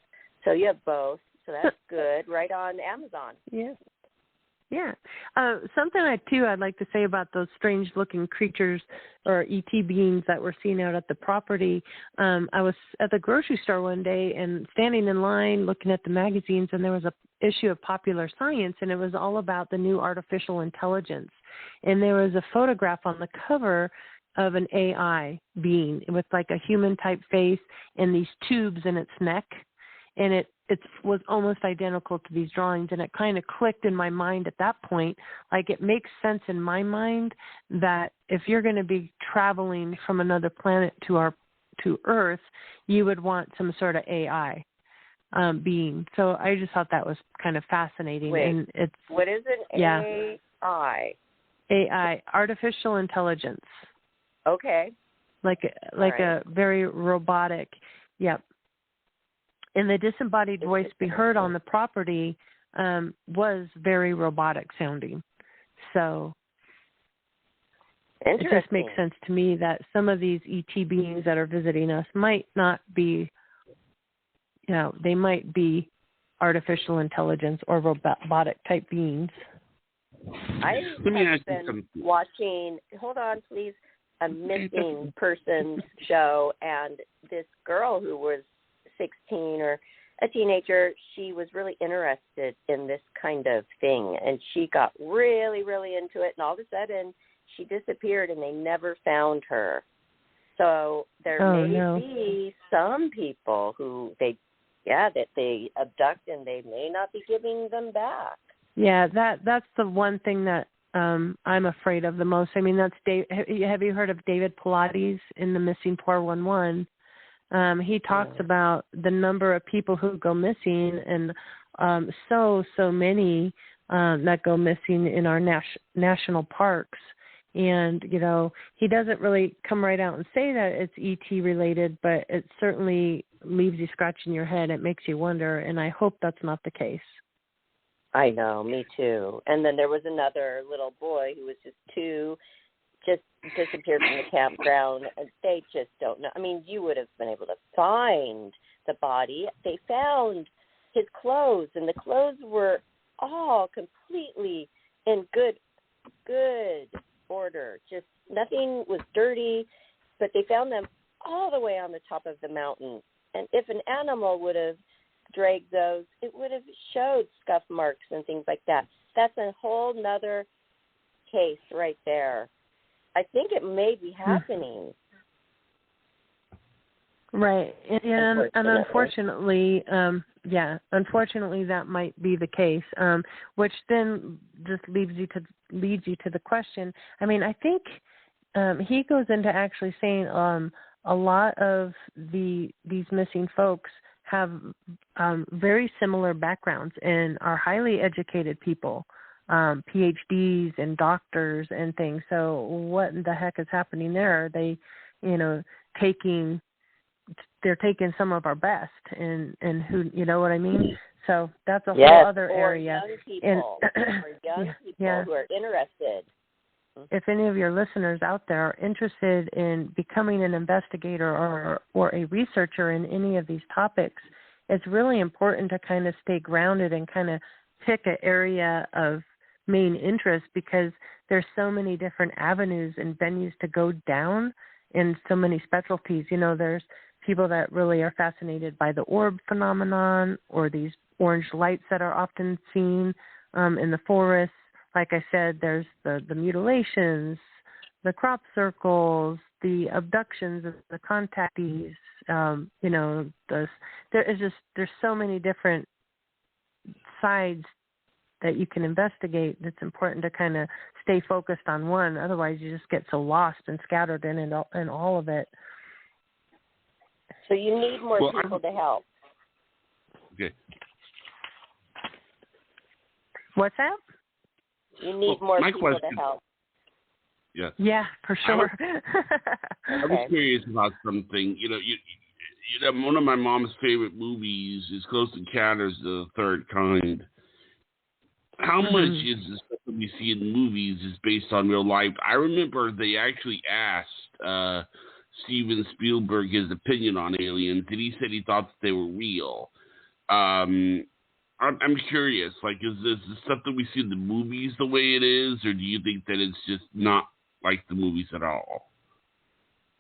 So you have both. So that's good. Right on Amazon. Yeah. Yeah. Something I'd like to say about those strange-looking creatures or ET beings that we're seeing out at the property. I was at the grocery store one day and standing in line looking at the magazines, and there was a issue of Popular Science, and it was all about the new artificial intelligence. And there was a photograph on the cover of an AI being with like a human-type face and these tubes in its neck. And it was almost identical to these drawings, and it kind of clicked in my mind at that point. Like, it makes sense in my mind that if you're going to be traveling from another planet to Earth, you would want some sort of AI being. So I just thought that was kind of fascinating. Wait, and it's what is an AI? AI, artificial intelligence. Okay. Like a very robotic. Yep. And the disembodied voice we heard on the property was very robotic sounding. So it just makes sense to me that some of these ET beings that are visiting us might not be, they might be artificial intelligence or robotic type beings. I have been watching, hold on please, a missing persons show, and this girl who was 16 or a teenager, she was really interested in this kind of thing, and she got really, really into it, and all of a sudden she disappeared and they never found her. So there may be some people who that they abduct and they may not be giving them back. Yeah, that's the one thing that I'm afraid of the most. I mean, have you heard of David Pilates in the Missing 411? He talks about the number of people who go missing, and so many that go missing in our national parks. And, he doesn't really come right out and say that it's ET related, but it certainly leaves you scratching your head. It makes you wonder, and I hope that's not the case. I know, me too. And then there was another little boy who was just disappeared from the campground, and they just don't know. I mean, you would have been able to find the body. They found his clothes, and the clothes were all completely in good order. Just nothing was dirty, but they found them all the way on the top of the mountain. And if an animal would have dragged those, it would have showed scuff marks and things like that. That's a whole nother case right there. I think it may be happening. Right. And unfortunately, unfortunately that might be the case, which then just leads you to the question. I mean, I think he goes into actually saying a lot of these missing folks have very similar backgrounds and are highly educated people. PhDs and doctors and things. So what the heck is happening there? Are they, taking some of our best and who, you know what I mean? So that's a whole other area. Young people, young people who are interested. If any of your listeners out there are interested in becoming an investigator or a researcher in any of these topics, it's really important to kind of stay grounded and kind of pick an area of main interest, because there's so many different avenues and venues to go down in so many specialties. You know, there's people that really are fascinated by the orb phenomenon or these orange lights that are often seen in the forest. Like I said, there's the mutilations, the crop circles, the abductions of the contactees. You know, there's so many different sides that you can investigate. It's important to kind of stay focused on one. Otherwise, you just get so lost and scattered in all of it. So you need more people to help. Okay. What's that? You need more people to help. Yes. Yeah, for sure. I was curious about something. You know, one of my mom's favorite movies is Close Encounters of the Third Kind. How much is the stuff that we see in movies is based on real life? I remember they actually asked Steven Spielberg his opinion on aliens, and he said he thought that they were real. I'm curious, like, is this the stuff that we see in the movies the way it is, or do you think that it's just not like the movies at all?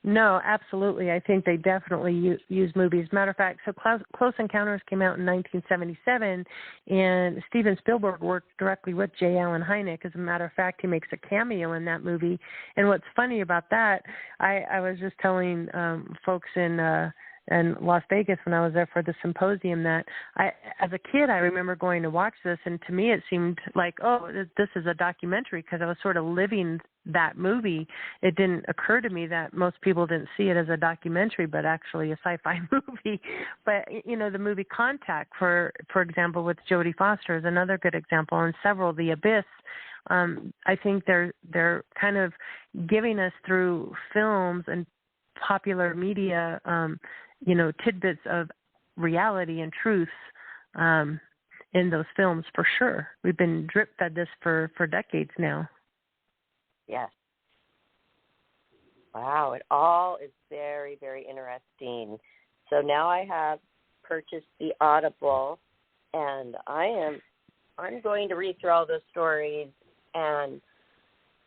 No, absolutely. I think they definitely use movies. Matter of fact, so Close Encounters came out in 1977, and Steven Spielberg worked directly with J. Allen Hynek. As a matter of fact, he makes a cameo in that movie. And what's funny about that, I was just telling folks in Las Vegas when I was there for the symposium that as a kid, I remember going to watch this, and to me it seemed like, oh, this is a documentary, because I was sort of living that movie. It didn't occur to me that most people didn't see it as a documentary, but actually a sci-fi movie. But, you know, the movie Contact, for example, with Jodie Foster is another good example, and several, The Abyss. I think they're kind of giving us through films and popular media, you know, tidbits of reality and truth in those films, for sure. We've been drip-fed this for decades now. Yes. Wow, it all is very, very interesting. So now I have purchased the Audible, and I'm going to read through all those stories, and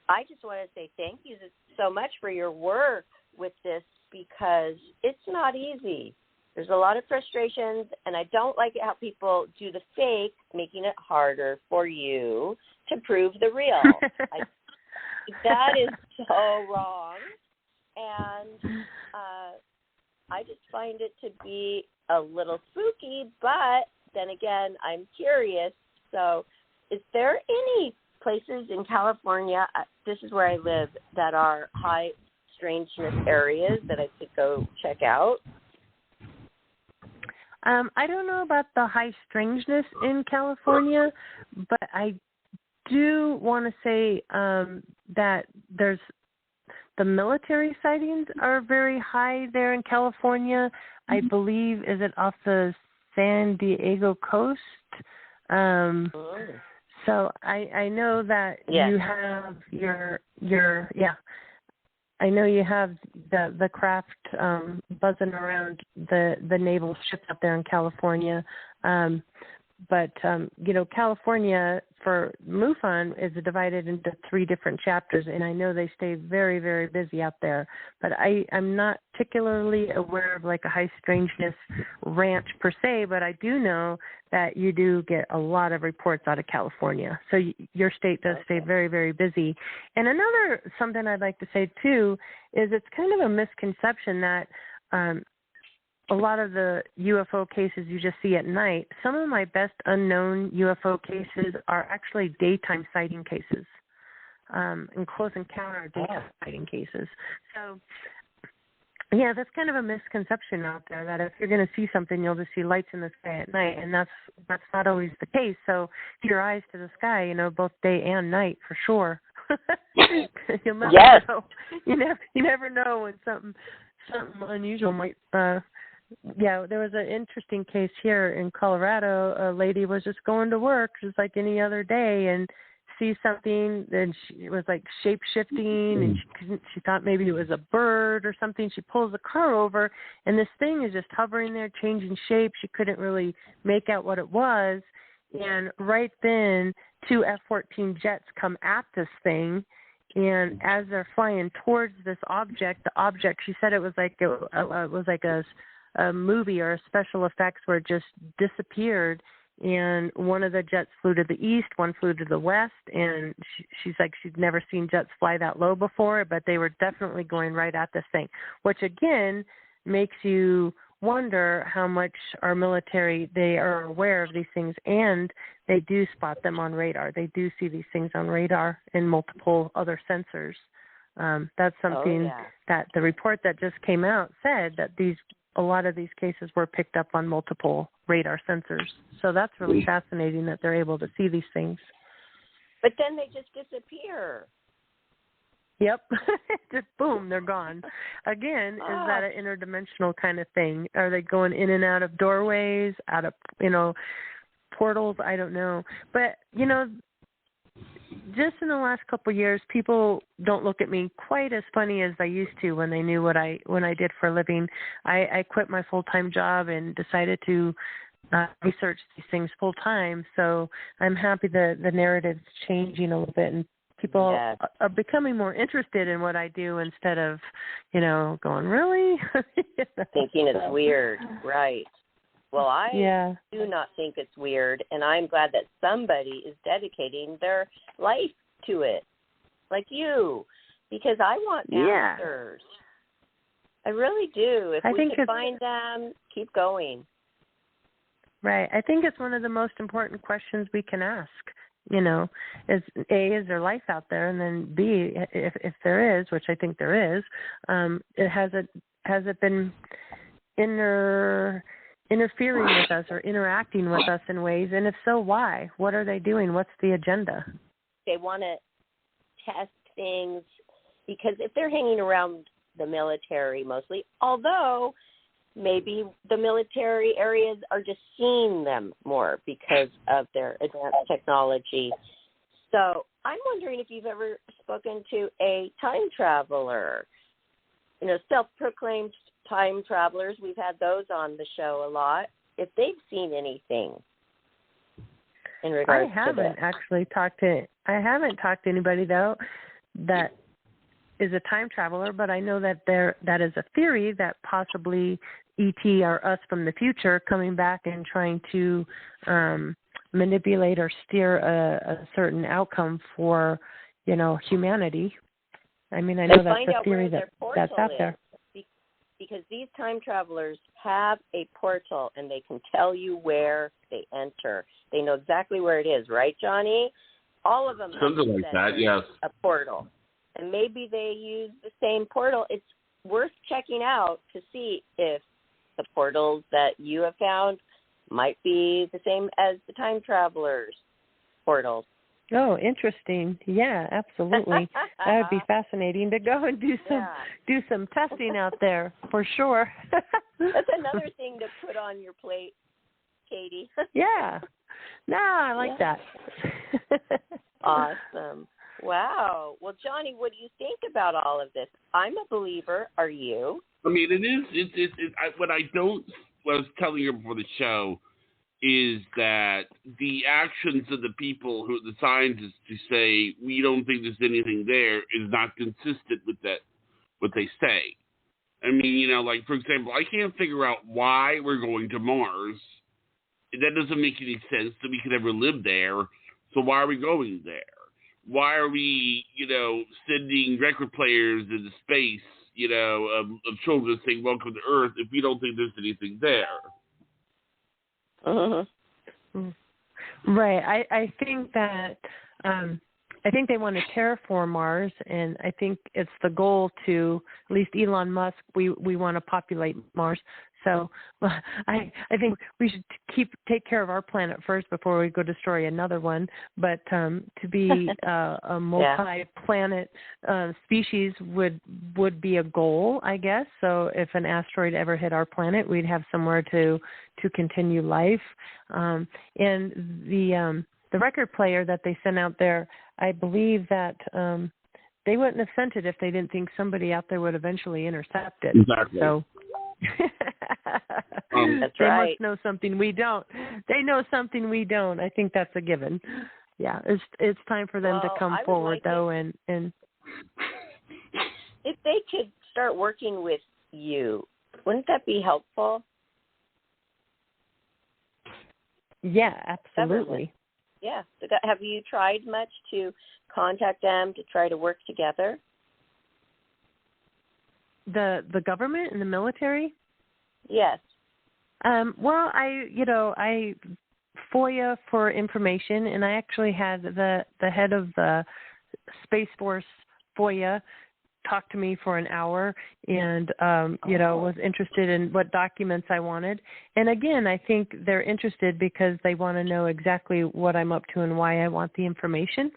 I just want to say thank you so much for your work with this, because it's not easy. There's a lot of frustrations, and I don't like it how people do the fake, making it harder for you to prove the real. That is so wrong, and I just find it to be a little spooky, but then again, I'm curious. So is there any places in California, this is where I live, that are high strangeness areas that I could go check out? I don't know about the high strangeness in California, but I do want to say that there's the military sightings are very high there in California. I believe, is it off the San Diego coast? So I know that you have your I know you have the craft buzzing around the naval ships up there in California. But, you know, California for MUFON is divided into 3 different chapters, and I know they stay very, very busy out there. But I'm not particularly aware of like a high strangeness ranch per se, but I do know that you do get a lot of reports out of California. So your state does stay very, very busy. And another something I'd like to say, too, is it's kind of a misconception that a lot of the UFO cases you just see at night, some of my best unknown UFO cases are actually daytime sighting cases, and close encounter daytime sighting cases. So, yeah, that's kind of a misconception out there, that if you're going to see something, you'll just see lights in the sky at night, and that's not always the case. So keep your eyes to the sky, you know, both day and night, for sure. You'll never know. You never know when something unusual might Yeah, there was an interesting case here in Colorado. A lady was just going to work just like any other day and see something, and it was like shape-shifting, and she thought maybe it was a bird or something. She pulls the car over, and this thing is just hovering there, changing shape. She couldn't really make out what it was, and right then, 2 F-14 jets come at this thing, and as they're flying towards this object, the object, she said it was like a movie or a special effects where it just disappeared, and one of the jets flew to the east, one flew to the west, and she's like she'd never seen jets fly that low before, but they were definitely going right at this thing, which again makes you wonder how much our military, they are aware of these things, and they do spot them on radar. They do see these things on radar and multiple other sensors. That's something that the report that just came out said, that a lot of these cases were picked up on multiple radar sensors. So that's really fascinating that they're able to see these things. But then they just disappear. Yep. Just boom, they're gone. Again, is that an interdimensional kind of thing? Are they going in and out of doorways, out of, portals? I don't know. But, just in the last couple of years, people don't look at me quite as funny as they used to when they knew when I did for a living. I quit my full-time job and decided to research these things full-time. So I'm happy the narrative's changing a little bit, and people are becoming more interested in what I do instead of, going, really? Thinking it's weird, right. Well, I do not think it's weird, and I'm glad that somebody is dedicating their life to it, like you, because I want answers. I really do. If we can find them, keep going. Right. I think it's one of the most important questions we can ask. Is A, is there life out there, and then B, if there is, which I think there is, has it been interfering with us or interacting with us in ways, and if so, why? What are they doing? What's the agenda? They want to test things, because if they're hanging around the military mostly, although maybe the military areas are just seeing them more because of their advanced technology. So I'm wondering if you've ever spoken to a time traveler, self-proclaimed time travelers. We've had those on the show a lot. If they've seen anything in regards to this. I haven't talked to anybody, though, that is a time traveler, but I know that that is a theory that possibly ET are us from the future coming back and trying to manipulate or steer a certain outcome for, humanity. I mean, I know that's a theory that's out there. Because these time travelers have a portal, and they can tell you where they enter. They know exactly where it is, right, Johnny? All of them something like that, yes. A portal. And maybe they use the same portal. It's worth checking out to see if the portals that you have found might be the same as the time travelers' portals. Oh, interesting. Yeah, absolutely. That would be fascinating to go and do some testing out there for sure. That's another thing to put on your plate, Katie. Yeah. No, I like that. Awesome. Wow. Well, Johnny, what do you think about all of this? I'm a believer. Are you? I mean, it is. What I was telling you before the show is that the actions of the people, the scientists, who say we don't think there's anything there, is not consistent with that, what they say. I mean, like, for example, I can't figure out why we're going to Mars. That doesn't make any sense that we could ever live there. So why are we going there? Why are we, sending record players into space, of children saying welcome to Earth if we don't think there's anything there? Right. I think that I think they want to terraform Mars, and I think it's the goal to, at least Elon Musk, we want to populate Mars. So I think we should take care of our planet first before we go destroy another one. But to be a multi-planet species would be a goal, I guess. So if an asteroid ever hit our planet, we'd have somewhere to continue life. And the record player that they sent out there, I believe that they wouldn't have sent it if they didn't think somebody out there would eventually intercept it. Exactly. So that's they right. must know something we don't. They know something we don't. I think that's a given. Yeah, it's time for them to come forward, though, and if they could start working with you, wouldn't that be helpful? Yeah, absolutely. Yeah. Have you tried much to contact them to try to work together? The government and the military? Yes. Well, I FOIA for information, and I actually had the head of the Space Force FOIA talk to me for an hour and, was interested in what documents I wanted. And again, I think they're interested because they want to know exactly what I'm up to and why I want the information.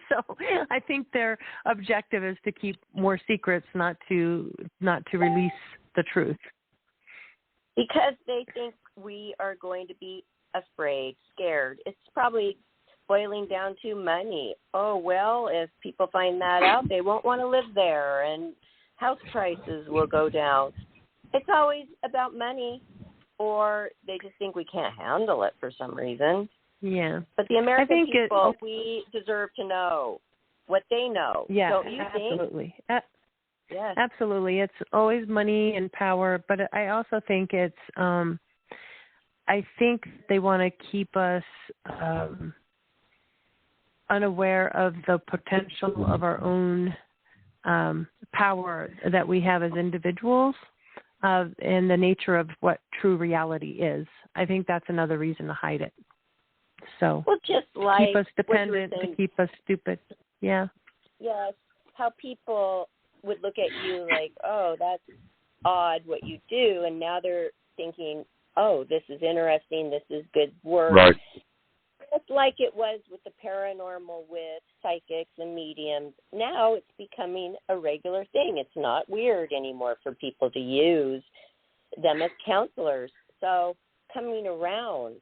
So I think their objective is to keep more secrets, not to release the truth. Because they think we are going to be afraid, scared. It's probably boiling down to money. Oh, well, if people find that out, they won't want to live there, and house prices will go down. It's always about money, or they just think we can't handle it for some reason. Yeah. But the American people, we deserve to know what they know. Yeah, don't you absolutely. think? Yes. Absolutely. It's always money and power, but I also think it's, I think they want to keep us unaware of the potential of our own power that we have as individuals and the nature of what true reality is. I think that's another reason to hide it. So just like keep us dependent, to keep us stupid. Yeah. Yes. How people would look at you like, oh, that's odd what you do. And now they're thinking, oh, this is interesting. This is good work. Right. Just like it was with the paranormal, with psychics and mediums. Now it's becoming a regular thing. It's not weird anymore for people to use them as counselors. So coming around,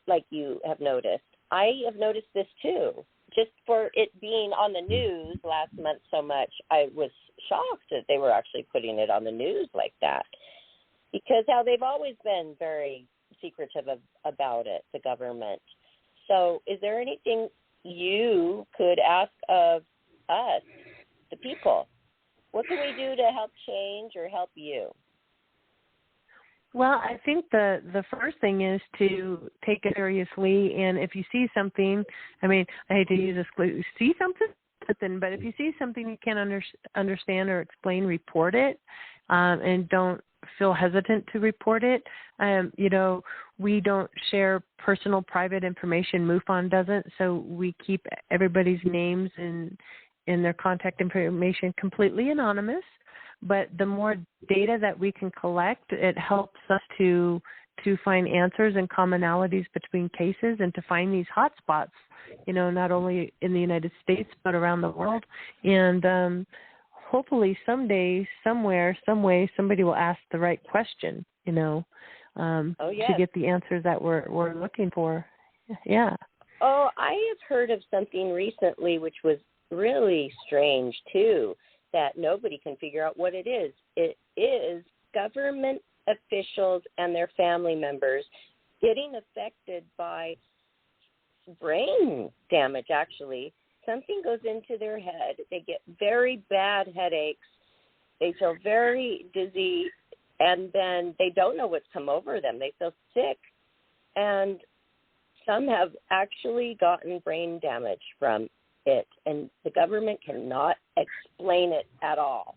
like you have noticed, I have noticed this too. Just for it being on the news last month so much, I was shocked that they were actually putting it on the news like that. Because how they've always been very secretive about it, the government. So is there anything you could ask of us, the people? What can we do to help change or help you? Well, I think the first thing is to take it seriously, and if you see something, I mean, I hate to use this, see something, but if you see something you can't understand or explain, report it, and don't feel hesitant to report it. We don't share personal, private information. MUFON doesn't, so we keep everybody's names and their contact information completely anonymous. But the more data that we can collect, it helps us to find answers and commonalities between cases and to find these hot spots, not only in the United States but around the world. And hopefully someday, somewhere, some way, somebody will ask the right question, to get the answers that we're looking for. Yeah. Oh, I have heard of something recently which was really strange too, that nobody can figure out what it is. It is government officials and their family members getting affected by brain damage, actually. Something goes into their head. They get very bad headaches. They feel very dizzy, and then they don't know what's come over them. They feel sick, and some have actually gotten brain damage from it, and the government cannot explain it at all.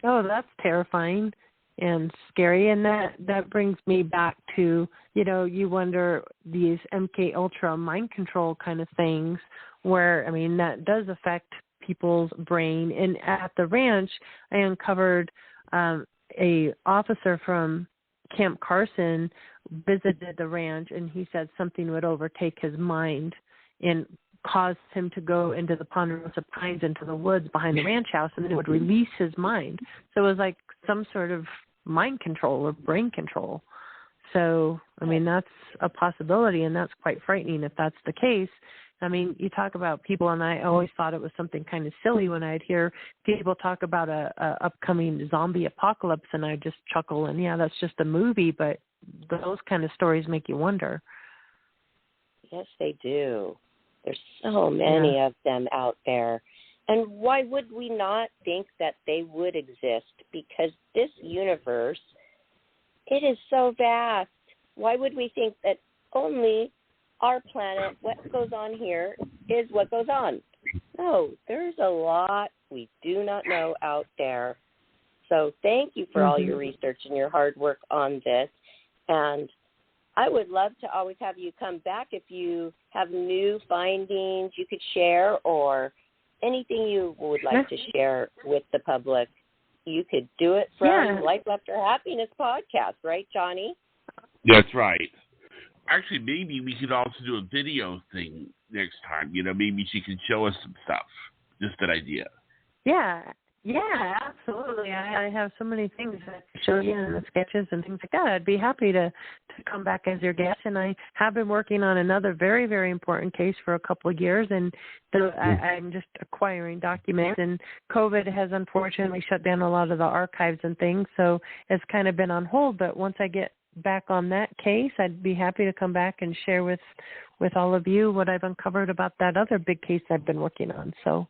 Oh, that's terrifying and scary, and that brings me back to, you wonder these MK Ultra mind control kind of things where, that does affect people's brain. And at the ranch, I uncovered a officer from Camp Carson visited the ranch, and he said something would overtake his mind and cause him to go into the Ponderosa Pines, into the woods behind the ranch house, and then it would release his mind. So it was like some sort of mind control or brain control. So, I mean, that's a possibility, and that's quite frightening if that's the case. I mean, you talk about people, and I always thought it was something kind of silly when I'd hear people talk about a upcoming zombie apocalypse, and I just chuckle, and yeah, that's just a movie, but those kind of stories make you wonder. Yes, they do. There's so many of them out there. And why would we not think that they would exist? Because this universe, it is so vast. Why would we think that only our planet, what goes on here, is what goes on? No, there's a lot we do not know out there. So thank you for all your research and your hard work on this. And I would love to always have you come back if you have new findings you could share or anything you would like to share with the public. You could do it from Life After Happiness podcast, right, Johnny? That's right. Actually, maybe we could also do a video thing next time. You know, maybe she could show us some stuff. Just an idea. Yeah, absolutely. I have so many things that I show you and the sketches and things like that. I'd be happy to come back as your guest. And I have been working on another very, very important case for a couple of years, and I'm just acquiring documents. And COVID has unfortunately shut down a lot of the archives and things, so it's kind of been on hold. But once I get back on that case, I'd be happy to come back and share with all of you what I've uncovered about that other big case I've been working on. So,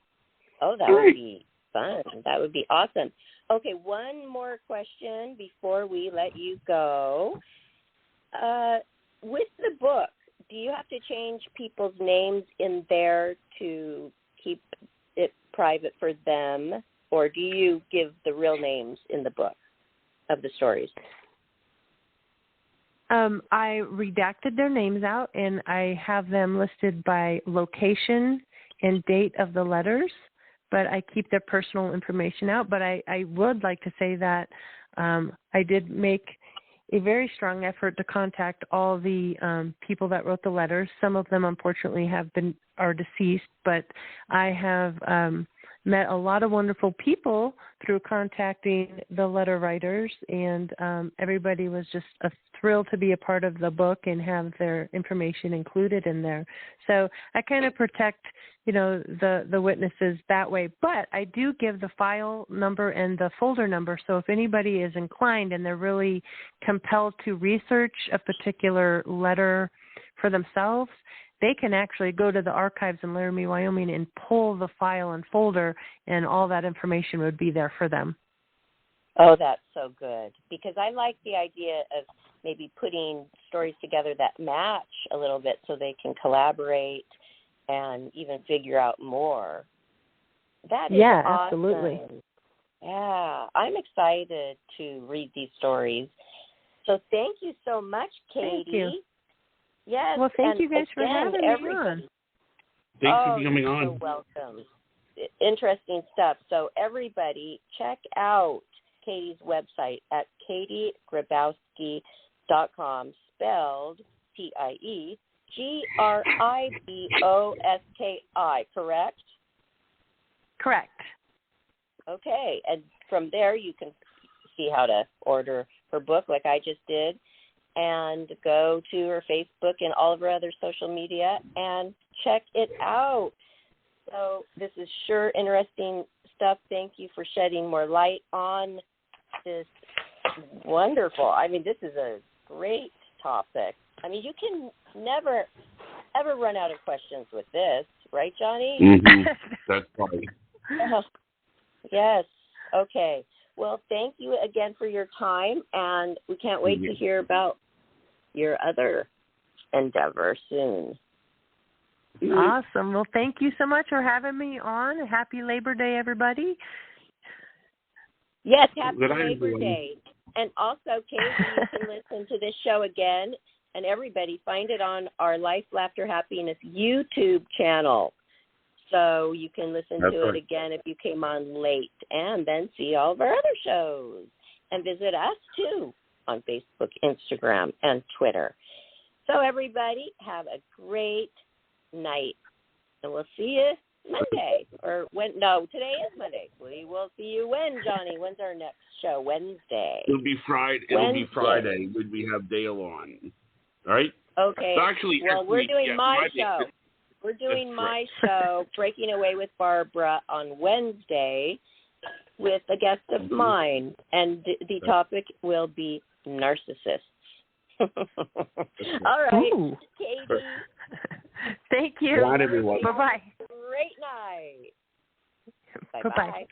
that would be fun. That would be awesome. Okay, one more question before we let you go. With the book, do you have to change people's names in there to keep it private for them, or do you give the real names in the book of the stories? I redacted their names out, and I have them listed by location and date of the letters, but I keep their personal information out. But I would like to say that I did make a very strong effort to contact all the people that wrote the letters. Some of them, unfortunately, are deceased, but I have met a lot of wonderful people through contacting the letter writers, and everybody was just a thrill to be a part of the book and have their information included in there. So I kind of protect, the witnesses that way. But I do give the file number and the folder number. So if anybody is inclined and they're really compelled to research a particular letter for themselves, they can actually go to the archives in Laramie, Wyoming, and pull the file and folder, and all that information would be there for them. Oh, that's so good. Because I like the idea of maybe putting stories together that match a little bit so they can collaborate and even figure out more. That is awesome. Absolutely. Yeah, I'm excited to read these stories. So thank you so much, Katie. Thank you. Yes. Well, thank you guys for having me on. Thanks for coming on. You're welcome. Interesting stuff. So everybody, check out Katie's website at katiegribowski.com, spelled TIEGRIBOSKI, correct? Correct. Okay. And from there you can see how to order her book like I just did, and go to her Facebook and all of her other social media and check it out. So this is sure interesting stuff. Thank you for shedding more light on this wonderful, this is a great topic. You can never, ever run out of questions with this, right, Johnny? Mm-hmm. That's right. Yes. Okay. Well, thank you again for your time, and we can't wait to hear about your other endeavor soon. Awesome. Well, thank you so much for having me on. Happy Labor Day, everybody. Yes, happy Labor Day. And also, Katie, you can listen to this show again, and everybody find it on our Life, Laughter, Happiness YouTube channel. So you can listen to it again if you came on late, and then see all of our other shows. and visit us too on Facebook, Instagram, and Twitter. So everybody, have a great night, and we'll see you Monday. Today is Monday. We will see you when, Johnny? When's our next show? Wednesday. It'll be Friday. It'll be Friday when we have Dale on. All right? Okay. So actually, we're doing my show. Friday. We're doing my show, Breaking Away with Barbara, on Wednesday with a guest of mine, and the topic will be narcissists. All right, Ooh. Katie. Thank you. Good night, everyone. Bye-bye. Great night. Bye-bye. Bye-bye.